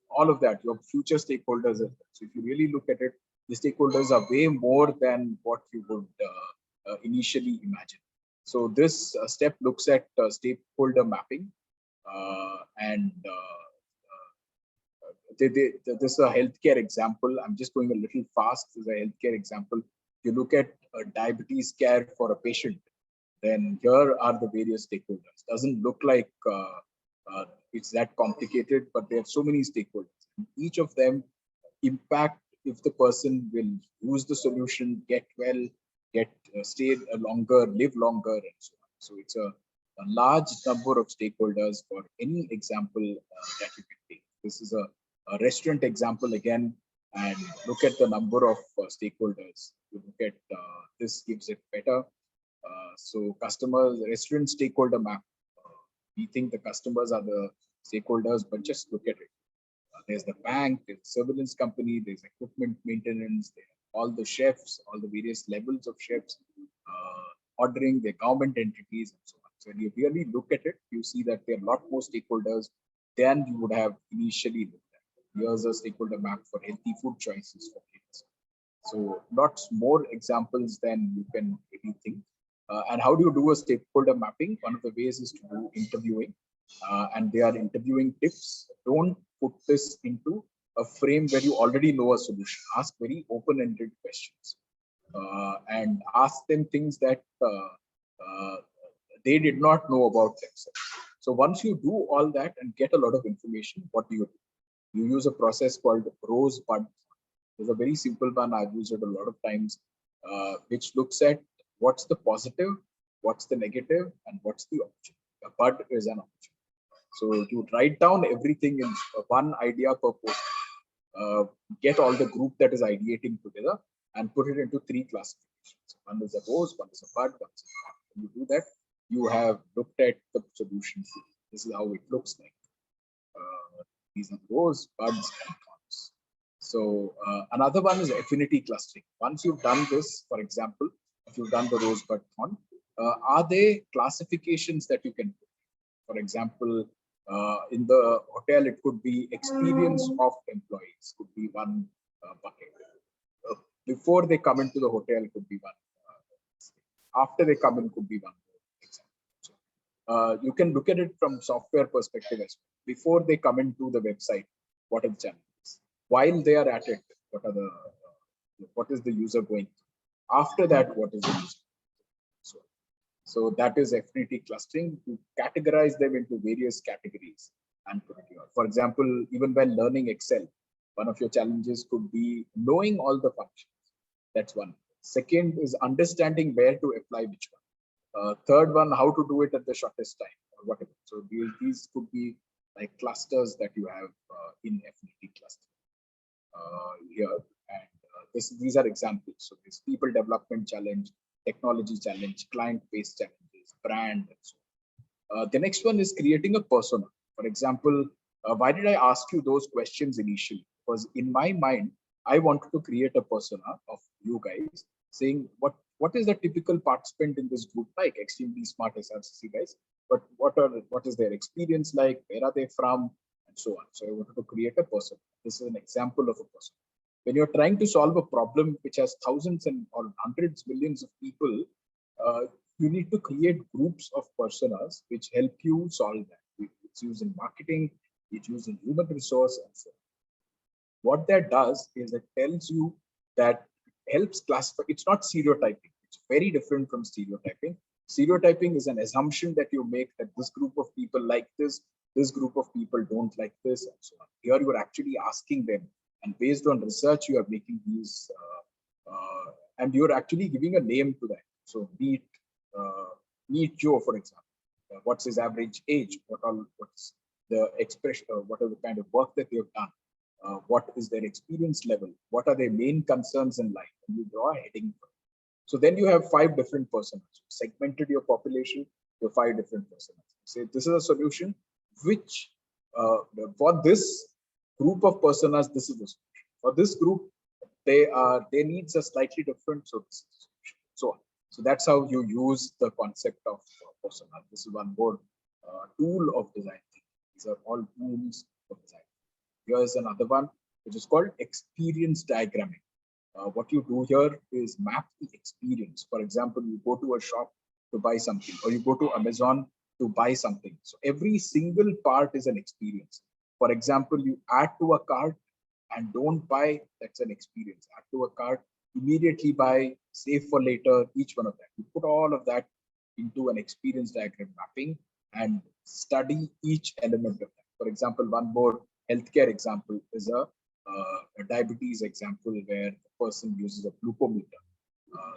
all of that, your future stakeholders. So if you really look at it, the stakeholders are way more than what you would initially imagine. So this step looks at stakeholder mapping, and this is a healthcare example. I'm just going a little fast. This is a healthcare example. You look at diabetes care for a patient, then here are the various stakeholders. Doesn't look like it's that complicated, but there are so many stakeholders. Each of them impact if the person will use the solution, get well, get stay longer, live longer, and so on. So it's a large number of stakeholders for any example that you can take. This is a restaurant example again, and look at the number of stakeholders. You look at this gives it better. So customers, restaurant stakeholder map. We think the customers are the stakeholders, but just look at it. There's the bank, there's the surveillance company, there's equipment maintenance, there are all the chefs, all the various levels of chefs, ordering, the government entities, and so on. So when you really look at it, you see that there are a lot more stakeholders than you would have initially looked at. Here's a stakeholder map for healthy food choices for kids. So lots more examples than you can really think. And how do you do a stakeholder mapping? One of the ways is to do interviewing. And they are interviewing tips. Don't put this into a frame where you already know a solution. Ask very open-ended questions and ask them things that they did not know about themselves. So once you do all that and get a lot of information, what do? You use a process called Rosebud. There's a very simple one. I've used it a lot of times, which looks at what's the positive, what's the negative, and what's the option. A bud is an option. So you write down everything in one idea per post, get all the group that is ideating together and put it into 3 classifications. One is a rose, one is a bud, one is a thorn. When you do that, you have looked at the solution. This is how it looks like. These are rose, buds, and thorns. So another one is affinity clustering. Once you've done this, for example, if you've done the rose, bud, thorn, are there classifications that you can put? For example, in the hotel, it could be experience of employees, could be one bucket. Before they come into the hotel, could be one. After they come in, could be one. So, you can look at it from software perspective as well. Before they come into the website, what are the challenges? While they are at it, what is the user going through? After that, what is the user? So that is affinity clustering, to categorize them into various categories and put it here. For example, even when learning Excel, one of your challenges could be knowing all the functions. That's one. Second is understanding where to apply which one. Third one, how to do it at the shortest time or whatever. So these could be like clusters that you have in affinity cluster here. And these are examples. So this people development challenge, technology challenge, client-based challenges, brand, and so on. The next one is creating a persona. For example, why did I ask you those questions initially? Because in my mind, I wanted to create a persona of you guys, saying what is the typical participant in this group like? Extremely smart SRCC guys, but what is their experience like? Where are they from? And so on. So I wanted to create a persona. This is an example of a persona. When you're trying to solve a problem which has thousands or hundreds, millions of people, you need to create groups of personas which help you solve that. It's used in marketing, it's used in human resource, and so on. What that does is it tells you that helps classify. It's not stereotyping. It's very different from stereotyping. Stereotyping is an assumption that you make that this group of people like this group of people don't like this, and so on. Here you are actually asking them, and based on research, you are making these, and you're actually giving a name to that. So meet Joe, for example. What's his average age? What's the expression? What are the kind of work that they've done? What is their experience level? What are their main concerns in life? And you draw a heading. So then you have 5 different personas. Segmented your population to 5 different personas. Say this is a solution which for this group of personas, this is the solution. For this group, their needs are slightly different, so this is the solution. So on. So that's how you use the concept of persona. This is one more tool of design thinking. These are all tools of design. Here's another one, which is called experience diagramming. What you do here is map the experience. For example, you go to a shop to buy something, or you go to Amazon to buy something. So every single part is an experience. For example, you add to a cart and don't buy, that's an experience. Add to a cart, immediately buy, save for later, each one of that. You put all of that into an experience diagram mapping and study each element of that. For example, one more healthcare example is a diabetes example where the person uses a glucometer.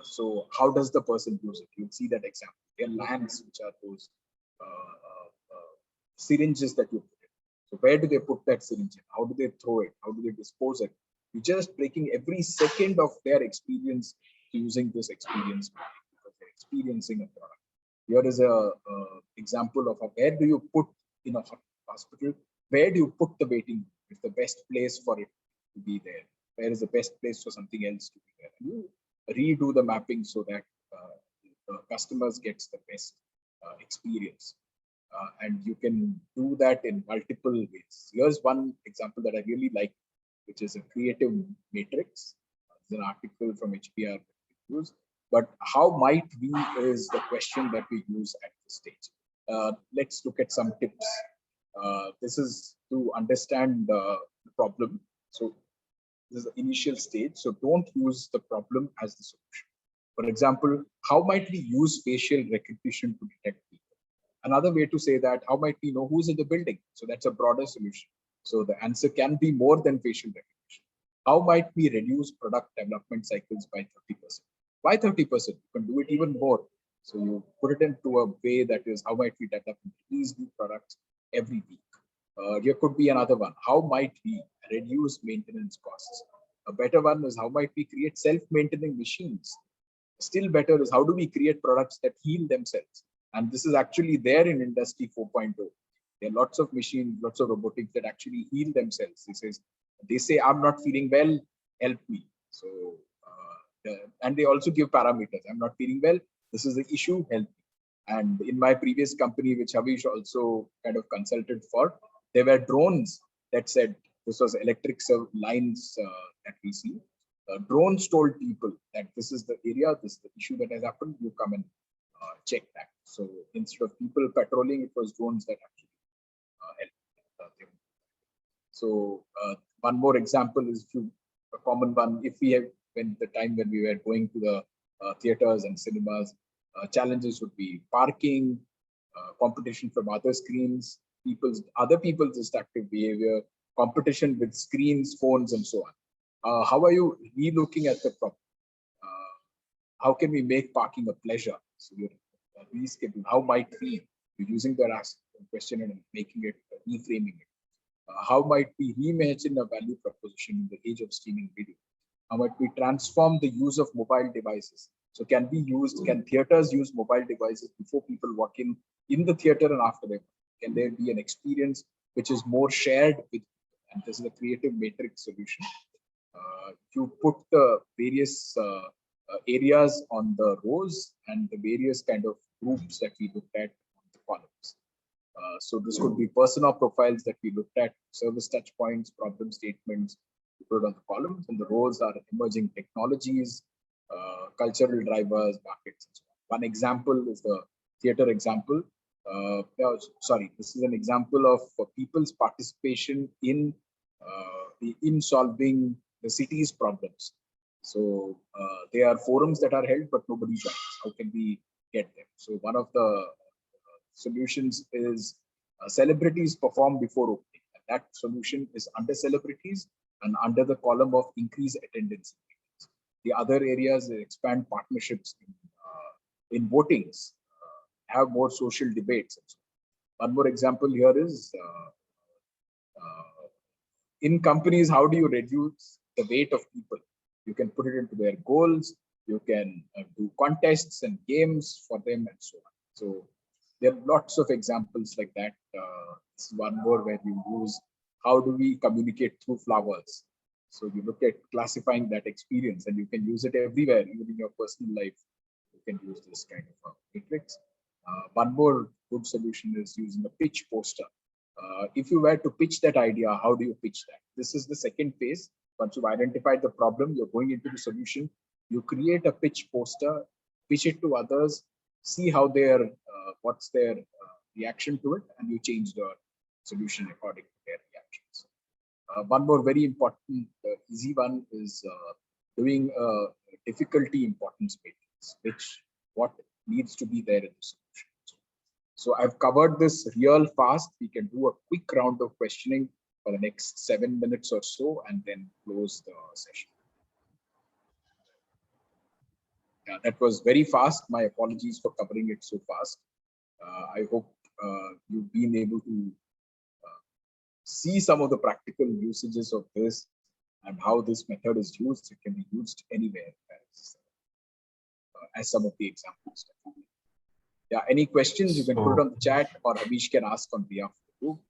So how does the person use it? You'll see that example. There are lamps, which are those syringes that you put in. So where do they put that syringe in? How do they throw it? How do they dispose it? You're just breaking every second of their experience using this experience because they're experiencing a product. Here is a example of where do you put in a hospital, where do you put the waiting room? If the best place for it to be there? Where is the best place for something else to be there? And you redo the mapping so that the customers gets the best experience. And you can do that in multiple ways. Here's one example that I really like, which is a creative matrix. It's an article from HBR that we use. But how might we is the question that we use at this stage. Let's look at some tips. This is to understand the problem. So this is the initial stage. So don't use the problem as the solution. For example, how might we use facial recognition to detect people? Another way to say that, how might we know who's in the building? So that's a broader solution. So the answer can be more than facial recognition. How might we reduce product development cycles by 30%? Why 30%? You can do it even more. So you put it into a way that is, how might we develop these new products every week? Here could be another one. How might we reduce maintenance costs? A better one is, how might we create self-maintaining machines? Still better is, how do we create products that heal themselves? And this is actually there in Industry 4.0. There are lots of machines, lots of robotics that actually heal themselves. They say, I'm not feeling well, help me. So, and they also give parameters. I'm not feeling well, this is the issue, help me. And in my previous company, which Havish also kind of consulted for, there were drones that said, this was electric lines that we see. Drones told people that this is the area, this is the issue that has happened, you come and check that. So instead of people patrolling, it was drones that actually helped them. So one more example is a common one. If we have, when the time when we were going to the theaters and cinemas, challenges would be parking, competition from other screens, other people's destructive behavior, competition with screens, phones, and so on. How are you re-looking at the problem? How can we make parking a pleasure? So you're rescheduling. How might we be using the question and making it, reframing it? How might we reimagine a value proposition in the age of streaming video? How might we transform the use of mobile devices? So can theaters use mobile devices before people walk in the theater and after them? Can there be an experience which is more shared with, and this is a creative matrix solution. You put the various areas on the rows and the various kind of groups that we looked at on the columns. So this could be persona profiles that we looked at, service touch points, problem statements, we put on the columns, and the rows are emerging technologies, cultural drivers, markets, and so on. One example is the theater example. This is an example of people's participation in solving the city's problems. So there are forums that are held, but nobody joins. How can we get them? So one of the solutions is celebrities perform before opening. And that solution is under celebrities and under the column of increase attendance. The other areas expand partnerships in votings, have more social debates. One more example here is in companies, how do you reduce the weight of people? You can put it into their goals. You can do contests and games for them and so on. So there are lots of examples like that. This is one more where you use, how do we communicate through flowers? So you look at classifying that experience, and you can use it everywhere, even in your personal life. You can use this kind of matrix. One more good solution is using a pitch poster. If you were to pitch that idea, how do you pitch that? This is the second phase. Once you've identified the problem, you're going into the solution. You create a pitch poster, pitch it to others, see how what's their reaction to it, and you change the solution according to their reactions. One more very important, easy one is doing a difficulty importance matrix, what needs to be there in the solution. So I've covered this real fast. We can do a quick round of questioning for the next 7 minutes or so, and then close the session. Yeah, that was very fast. My apologies for covering it so fast. I hope you've been able to see some of the practical usages of this and how this method is used. It can be used anywhere as some of the examples. Yeah, any questions, you can put it on the chat, or Havish can ask on behalf of the group.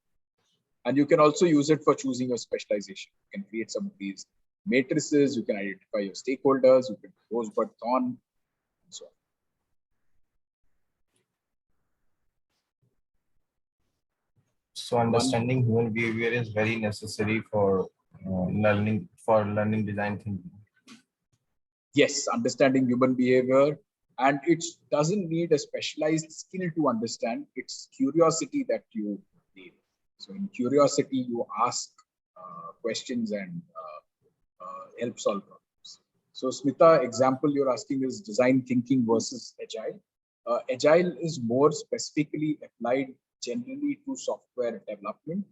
And you can also use it for choosing your specialization. You can create some of these matrices, you can identify your stakeholders, you can rosebud thorn, and so on. So understanding human behavior is very necessary for learning design thinking. Yes, understanding human behavior, and it doesn't need a specialized skill to understand. It's curiosity that you need. So in curiosity, you ask questions and help solve problems. So Smita, example you're asking is design thinking versus agile. Agile is more specifically applied generally to software development,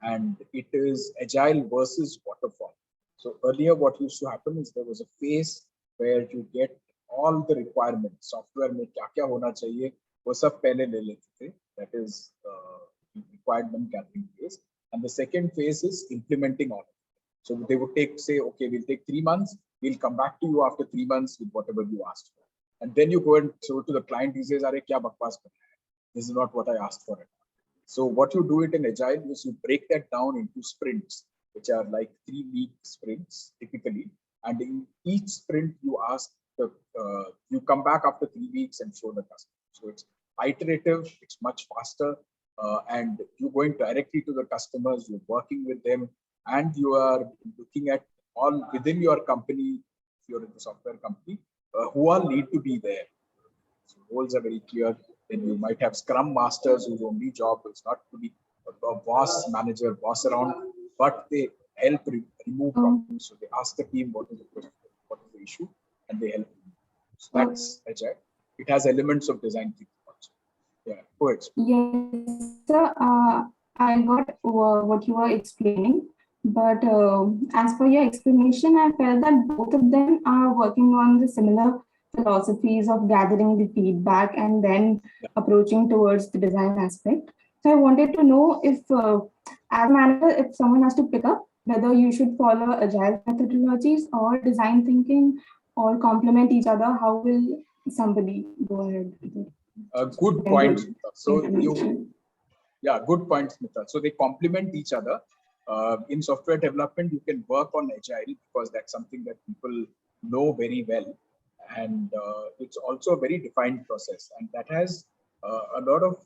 and it is agile versus waterfall. So earlier what used to happen is there was a phase where you get all the requirements, software में क्या क्या होना चाहिए वो सब पहले ले लेते थे. That is requirement gathering phase, and the second phase is implementing all of it. So they would say, okay, we'll take 3 months, we'll come back to you after 3 months with whatever you asked for. And then you go and show to the client, he says, "Arey, kya bakwas kar raha hai? This is not what I asked for it." So what you do it in Agile is you break that down into sprints, which are like 3-week sprints typically. And in each sprint, you ask you come back after 3 weeks and show the customer. So it's iterative, it's much faster, and you're going directly to the customers, you're working with them, and you are looking at all within your company, if you're in the software company, who all need to be there. So roles are very clear. Then you might have scrum masters whose only job is not to be a boss around, but they help remove problems. So they ask the team what is the question, what is the issue, and they help. So that's agile. It has elements of design thinking also. Yeah, go ahead. Yes, sir. I got what you were explaining, but as per your explanation, I felt that both of them are working on the similar philosophies of gathering the feedback and then approaching towards the design aspect. So I wanted to know if, as a manager, if someone has to pick up whether you should follow agile methodologies or design thinking or complement each other, how will somebody go ahead with it? Good point. So good point, Smita. So they complement each other. In software development, you can work on agile because that's something that people know very well, and it's also a very defined process, and that has a lot of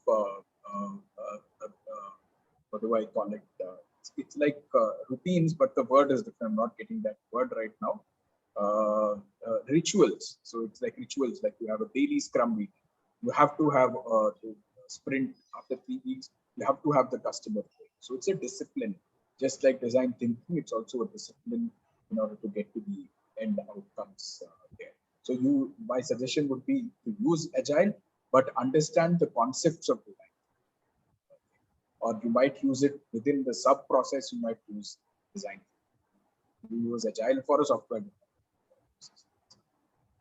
what do I call it? It's like routines, but the word is different. I'm not getting that word right now. Rituals. So it's like rituals, like you have a daily scrum meeting. You have to have a sprint after 3 weeks. You have to have the customer. So it's a discipline. Just like design thinking, it's also a discipline in order to get to the end outcomes there. So my suggestion would be to use agile, but understand the concepts of design. Or you might use it within the sub process. You might use design. You use agile for a software.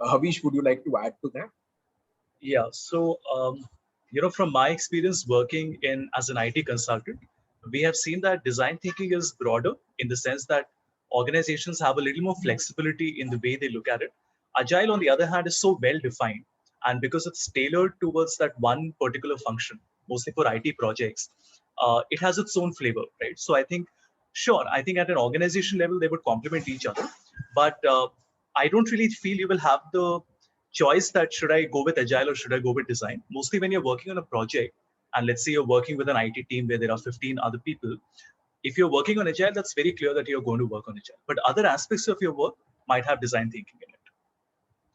Havish, would you like to add to that? Yeah. So, from my experience working as an IT consultant, we have seen that design thinking is broader in the sense that organizations have a little more flexibility in the way they look at it. Agile, on the other hand, is so well defined, and because it's tailored towards that one particular function, mostly for IT projects, it has its own flavor, right? So I think at an organization level, they would complement each other, but I don't really feel you will have the choice that should I go with agile or should I go with design. Mostly when you're working on a project, and let's say you're working with an IT team where there are 15 other people, if you're working on agile, that's very clear that you're going to work on agile. But other aspects of your work might have design thinking in it,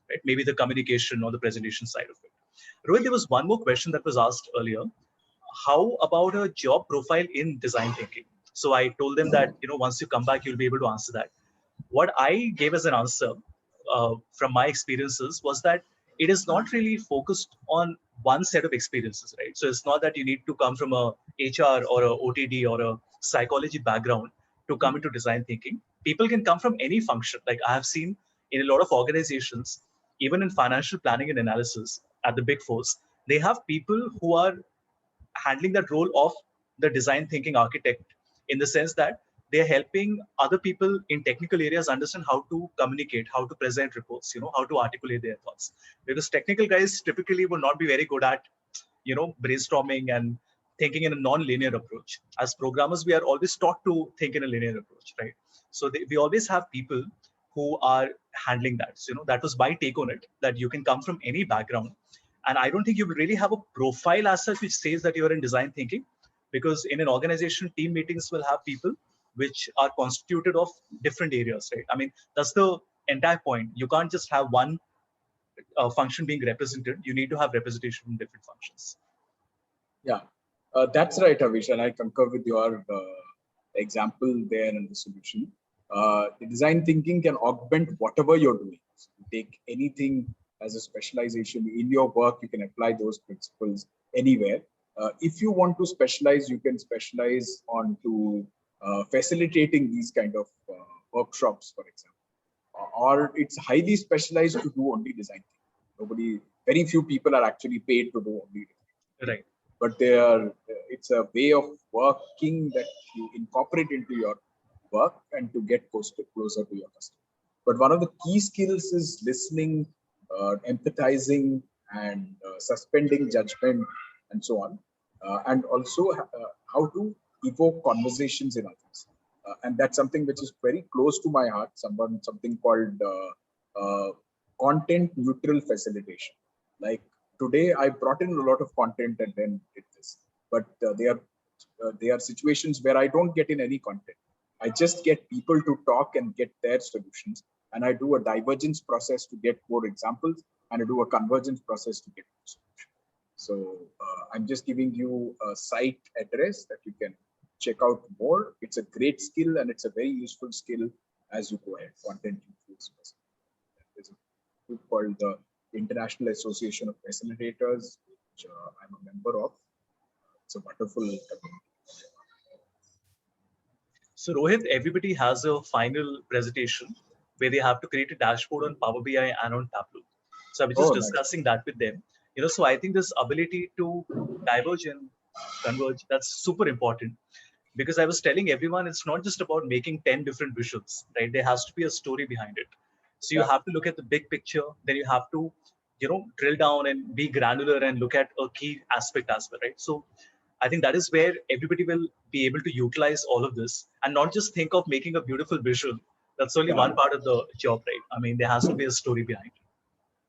right? Maybe the communication or the presentation side of it. Rohit, there was one more question that was asked earlier. How about a job profile in design thinking? So I told them that, once you come back, you'll be able to answer that. What I gave as an answer from my experiences was that it is not really focused on one set of experiences, right? So it's not that you need to come from a HR or a OTD or a psychology background to come into design thinking. People can come from any function. Like I have seen in a lot of organizations, even in financial planning and analysis at the Big Fours, they have people who are handling that role of the design thinking architect, in the sense that they're helping other people in technical areas understand how to communicate, how to present reports, how to articulate their thoughts. Because technical guys typically will not be very good at, brainstorming and thinking in a non-linear approach. As programmers, we are always taught to think in a linear approach, right? So we always have people who are handling that. So, that was my take on it, that you can come from any background. And I don't think you will really have a profile as such which says that you're in design thinking, because in an organization, team meetings will have people which are constituted of different areas, right? I mean, that's the entire point. You can't just have one function being represented. You need to have representation from different functions. Yeah, that's right, Avish, and I concur with your example there and the solution. The design thinking can augment whatever you're doing. So you take anything as a specialization in your work, you can apply those principles anywhere. If you want to specialize, you can specialize on to facilitating these kind of workshops, for example. Or it's highly specialized to do only design thinking. Very few people are actually paid to do only design. Right. But it's a way of working that you incorporate into your work and to get closer to your customer. But one of the key skills is listening, empathizing, and suspending judgment, and so on. And also how to evoke conversations in others. And that's something which is very close to my heart, something called content neutral facilitation. Like today, I brought in a lot of content and then did this. But there are situations where I don't get in any content. I just get people to talk and get their solutions. And I do a divergence process to get more examples, and I do a convergence process to get more solutions. So I'm just giving you a site address that you can check out more. It's a great skill, and it's a very useful skill as you go ahead. Content neutral. There's a group called the International Association of Facilitators, which I'm a member of. It's a wonderful community. So Rohit, everybody has a final presentation where they have to create a dashboard on Power BI and on Tableau. So I was just discussing that with them. So I think this ability to diverge and converge, that's super important. Because I was telling everyone, it's not just about making 10 different visuals, right? There has to be a story behind it. So you have to look at the big picture, then you have to, drill down and be granular and look at a key aspect as well, right? So I think that is where everybody will be able to utilize all of this and not just think of making a beautiful visual. That's only one part of the job, right? I mean, there has to be a story behind it.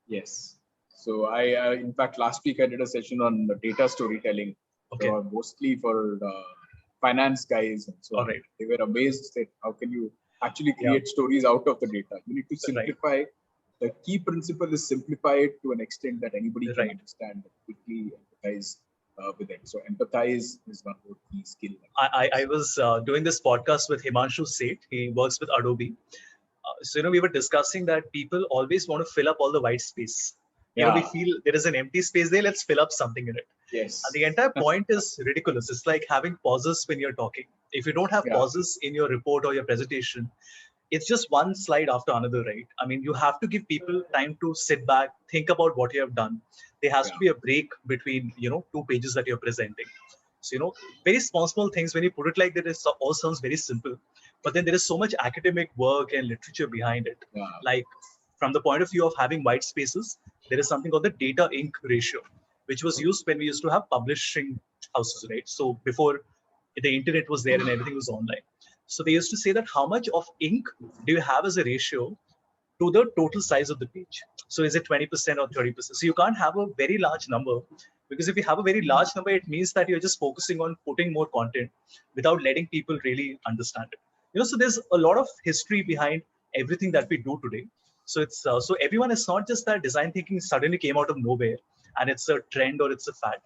Yes. So I, in fact, last week I did a session on data storytelling, mostly for finance guys. And so they were amazed that how can you actually create stories out of the data? You need to simplify. The key principle is simplify it to an extent that anybody can understand, quickly empathize with it. So empathize is one more key skill. I was doing this podcast with Himanshu Seth. He works with Adobe. So, we were discussing that people always want to fill up all the white space. We feel there is an empty space there, let's fill up something in it. Yes. And the entire point is ridiculous. It's like having pauses when you're talking. If you don't have pauses in your report or your presentation, it's just one slide after another, right? I mean, you have to give people time to sit back, think about what you have done. There has to be a break between, 2 pages that you're presenting. So, very small things, when you put it like that, it all sounds very simple. But then there is so much academic work and literature behind it. Like from the point of view of having white spaces, there is something called the data ink ratio, which was used when we used to have publishing houses, right? So before the internet was there and everything was online. So they used to say that how much of ink do you have as a ratio to the total size of the page? So is it 20% or 30%? So you can't have a very large number, because if you have a very large number, it means that you're just focusing on putting more content without letting people really understand it. So there's a lot of history behind everything that we do today. So it's so everyone is not just that design thinking suddenly came out of nowhere and it's a trend or it's a fad.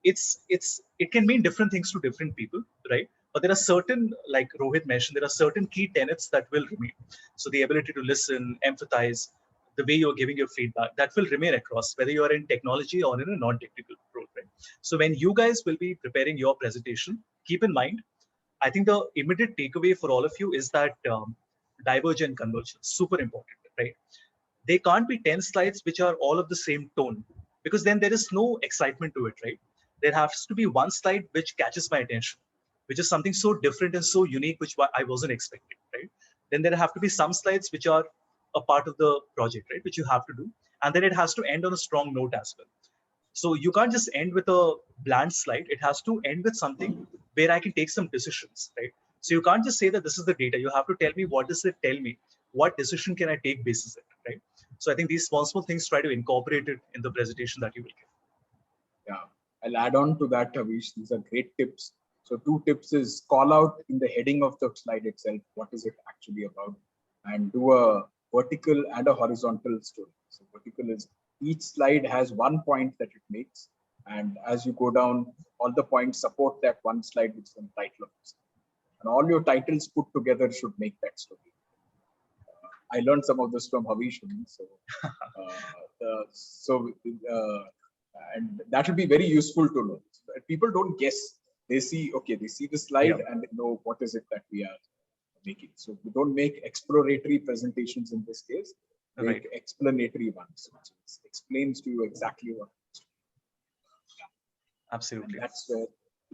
It can mean different things to different people, right? But there are certain, like Rohit mentioned, there are certain key tenets that will remain. So the ability to listen, empathize, the way you're giving your feedback, that will remain across, whether you're in technology or in a non-technical role, right? So when you guys will be preparing your presentation, keep in mind, I think the immediate takeaway for all of you is that divergent convergence, super important, right? They can't be 10 slides which are all of the same tone, because then there is no excitement to it, right? There has to be one slide which catches my attention, which is something so different and so unique, which I wasn't expecting, right? Then there have to be some slides which are a part of the project, right? Which you have to do. And then it has to end on a strong note as well. So you can't just end with a bland slide. It has to end with something where I can take some decisions, right? So you can't just say that this is the data. You have to tell me, what does it tell me? What decision can I take basis it, right? So I think these small things, try to incorporate it in the presentation that you will give. Yeah, I'll add on to that, Havish. These are great tips. So 2 tips is call out in the heading of the slide itself, what is it actually about, and do a vertical and a horizontal story. So vertical is each slide has 1 point that it makes. And as you go down, all the points support that one slide, which is the title of the slide. And all your titles put together should make that story. I learned some of this from Havish. And that will be very useful to know. People don't guess. They see, okay, they see the slide and they know what is it that we are making. So we don't make exploratory presentations in this case, make explanatory ones, which explains to you exactly what. Absolutely. And that's where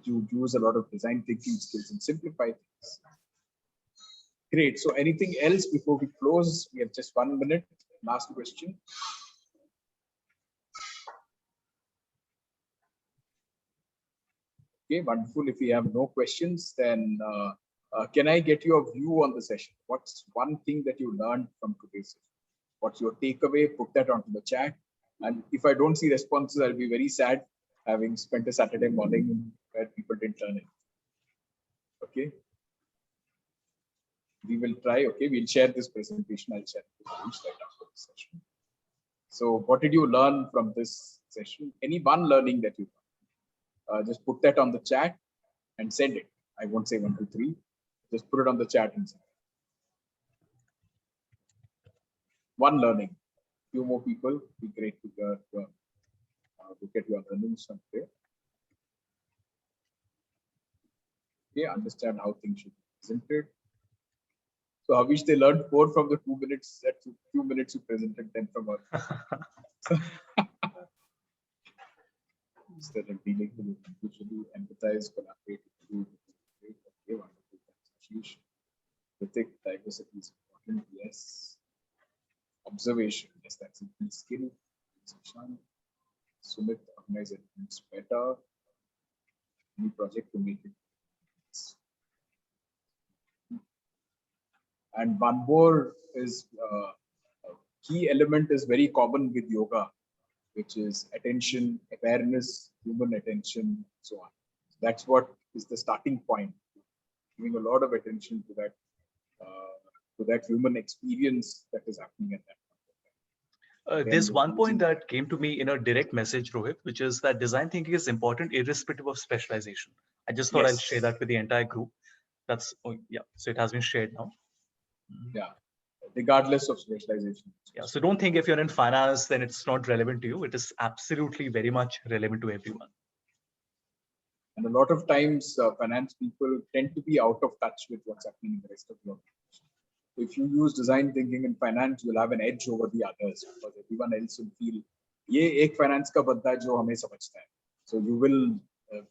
you use a lot of design thinking skills and simplify things. Great. So anything else before we close? We have just 1 minute. Last question. Okay, wonderful. If we have no questions, then can I get your view on the session? What's one thing that you learned from today's session? What's your takeaway? Put that onto the chat. And if I don't see responses, I'll be very sad, having spent a Saturday morning where people didn't learn it. Okay. We will try. Okay, we'll share this presentation. I'll share it right after the session. So what did you learn from this session? Any one learning that you learned? Just put that on the chat and send it. I won't say 1, 2, 3. Just put it on the chat and send it. One learning. Few more people. Be great to look at your learnings from there. Okay, understand how things should be presented. So Havish, they learned more from the 2 minutes, that 2 minutes you presented than from us. Instead of dealing with it individually, empathize, collaborate, okay, wonderful. Ashish. Kritik, diversity is important. Yes. Observation. Yes, that's a key skill. Sumit, organize it better. Any project to make it. And one more is key element is very common with yoga, which is attention, awareness, human attention, so on. So that's what is the starting point. Giving a lot of attention to that human experience that is happening at that point. There's one point that came to me in a direct message, Rohit, which is that design thinking is important irrespective of specialization. I just thought I'll share that with the entire group. That's, so it has been shared now. Yeah, regardless of specialization. Yeah, so don't think if you're in finance, then it's not relevant to you. It is absolutely very much relevant to everyone. And a lot of times, finance people tend to be out of touch with what's happening in the rest of the organization. If you use design thinking in finance, you'll have an edge over the others because everyone else will feel, ye ek finance ka banda hai jo hame samajhta hai. So you will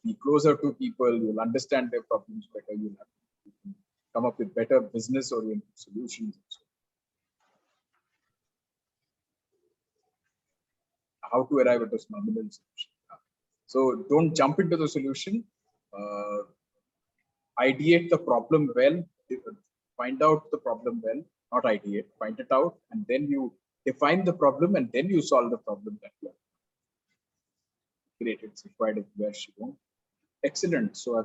be closer to people, you'll understand their problems better, you'll have to come up with better business-oriented solutions. How to arrive at a nominal solution. So don't jump into the solution. Ideate the problem well. Find out the problem well. Not ideate. Find it out, and then you define the problem, and then you solve the problem that you have. Great. It's required everywhere, Shivam. Excellent. So I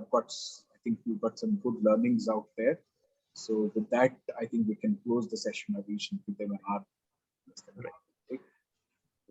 think we've got some good learnings out there. So with that, I think we can close the session, Havish, and give them an hour.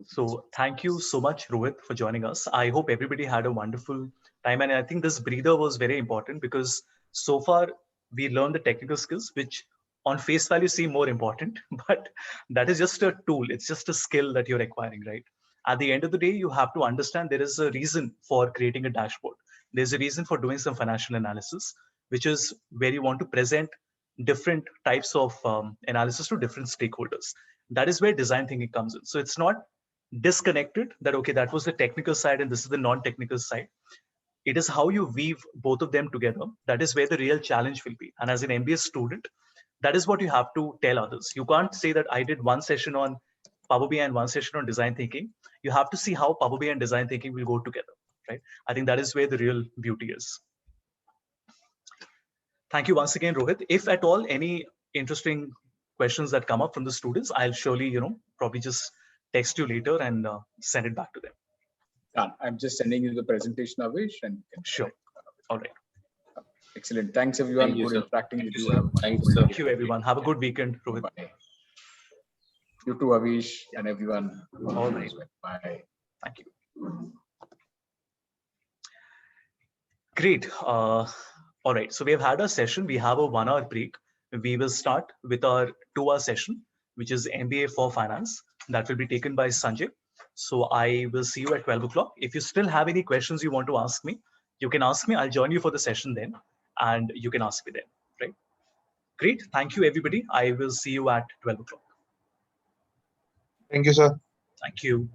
So thank you so much, Rohit, for joining us. I hope everybody had a wonderful time. And I think this breather was very important because so far we learned the technical skills, which on face value seem more important, but that is just a tool. It's just a skill that you're acquiring, right? At the end of the day, you have to understand there is a reason for creating a dashboard. There's a reason for doing some financial analysis, which is where you want to present different types of analysis to different stakeholders. That is where design thinking comes in. So it's not disconnected that, okay, that was the technical side and this is the non-technical side. It is how you weave both of them together. That is where the real challenge will be. And as an MBA student, that is what you have to tell others. You can't say that I did one session on Power BI and one session on design thinking. you have to see how Power BI and design thinking will go together, right? I think that is where the real beauty is. Thank you once again, Rohit. If at all any interesting questions that come up from the students, I'll surely, probably just text you later and send it back to them. Done. I'm just sending you the presentation, Avish, and you can Sure. All right. Excellent. Thanks, everyone. Thank you, Good sir. interacting Thank with you, you. sir. Have a Thank you, wonderful sir. day. Thank you, everyone. Have a good weekend, Rohit. Bye. You too, Avish, and everyone. All right. Bye. Thank you. Great. All right. So we have had a session. We have a 1 hour break. We will start with our 2 hour session, which is MBA for Finance. That will be taken by Sanjay. So I will see you at 12 o'clock. If you still have any questions you want to ask me, you can ask me. I'll join you for the session then, and you can ask me then, right? Great. Thank you, everybody. I will see you at 12 o'clock. Thank you, sir. Thank you.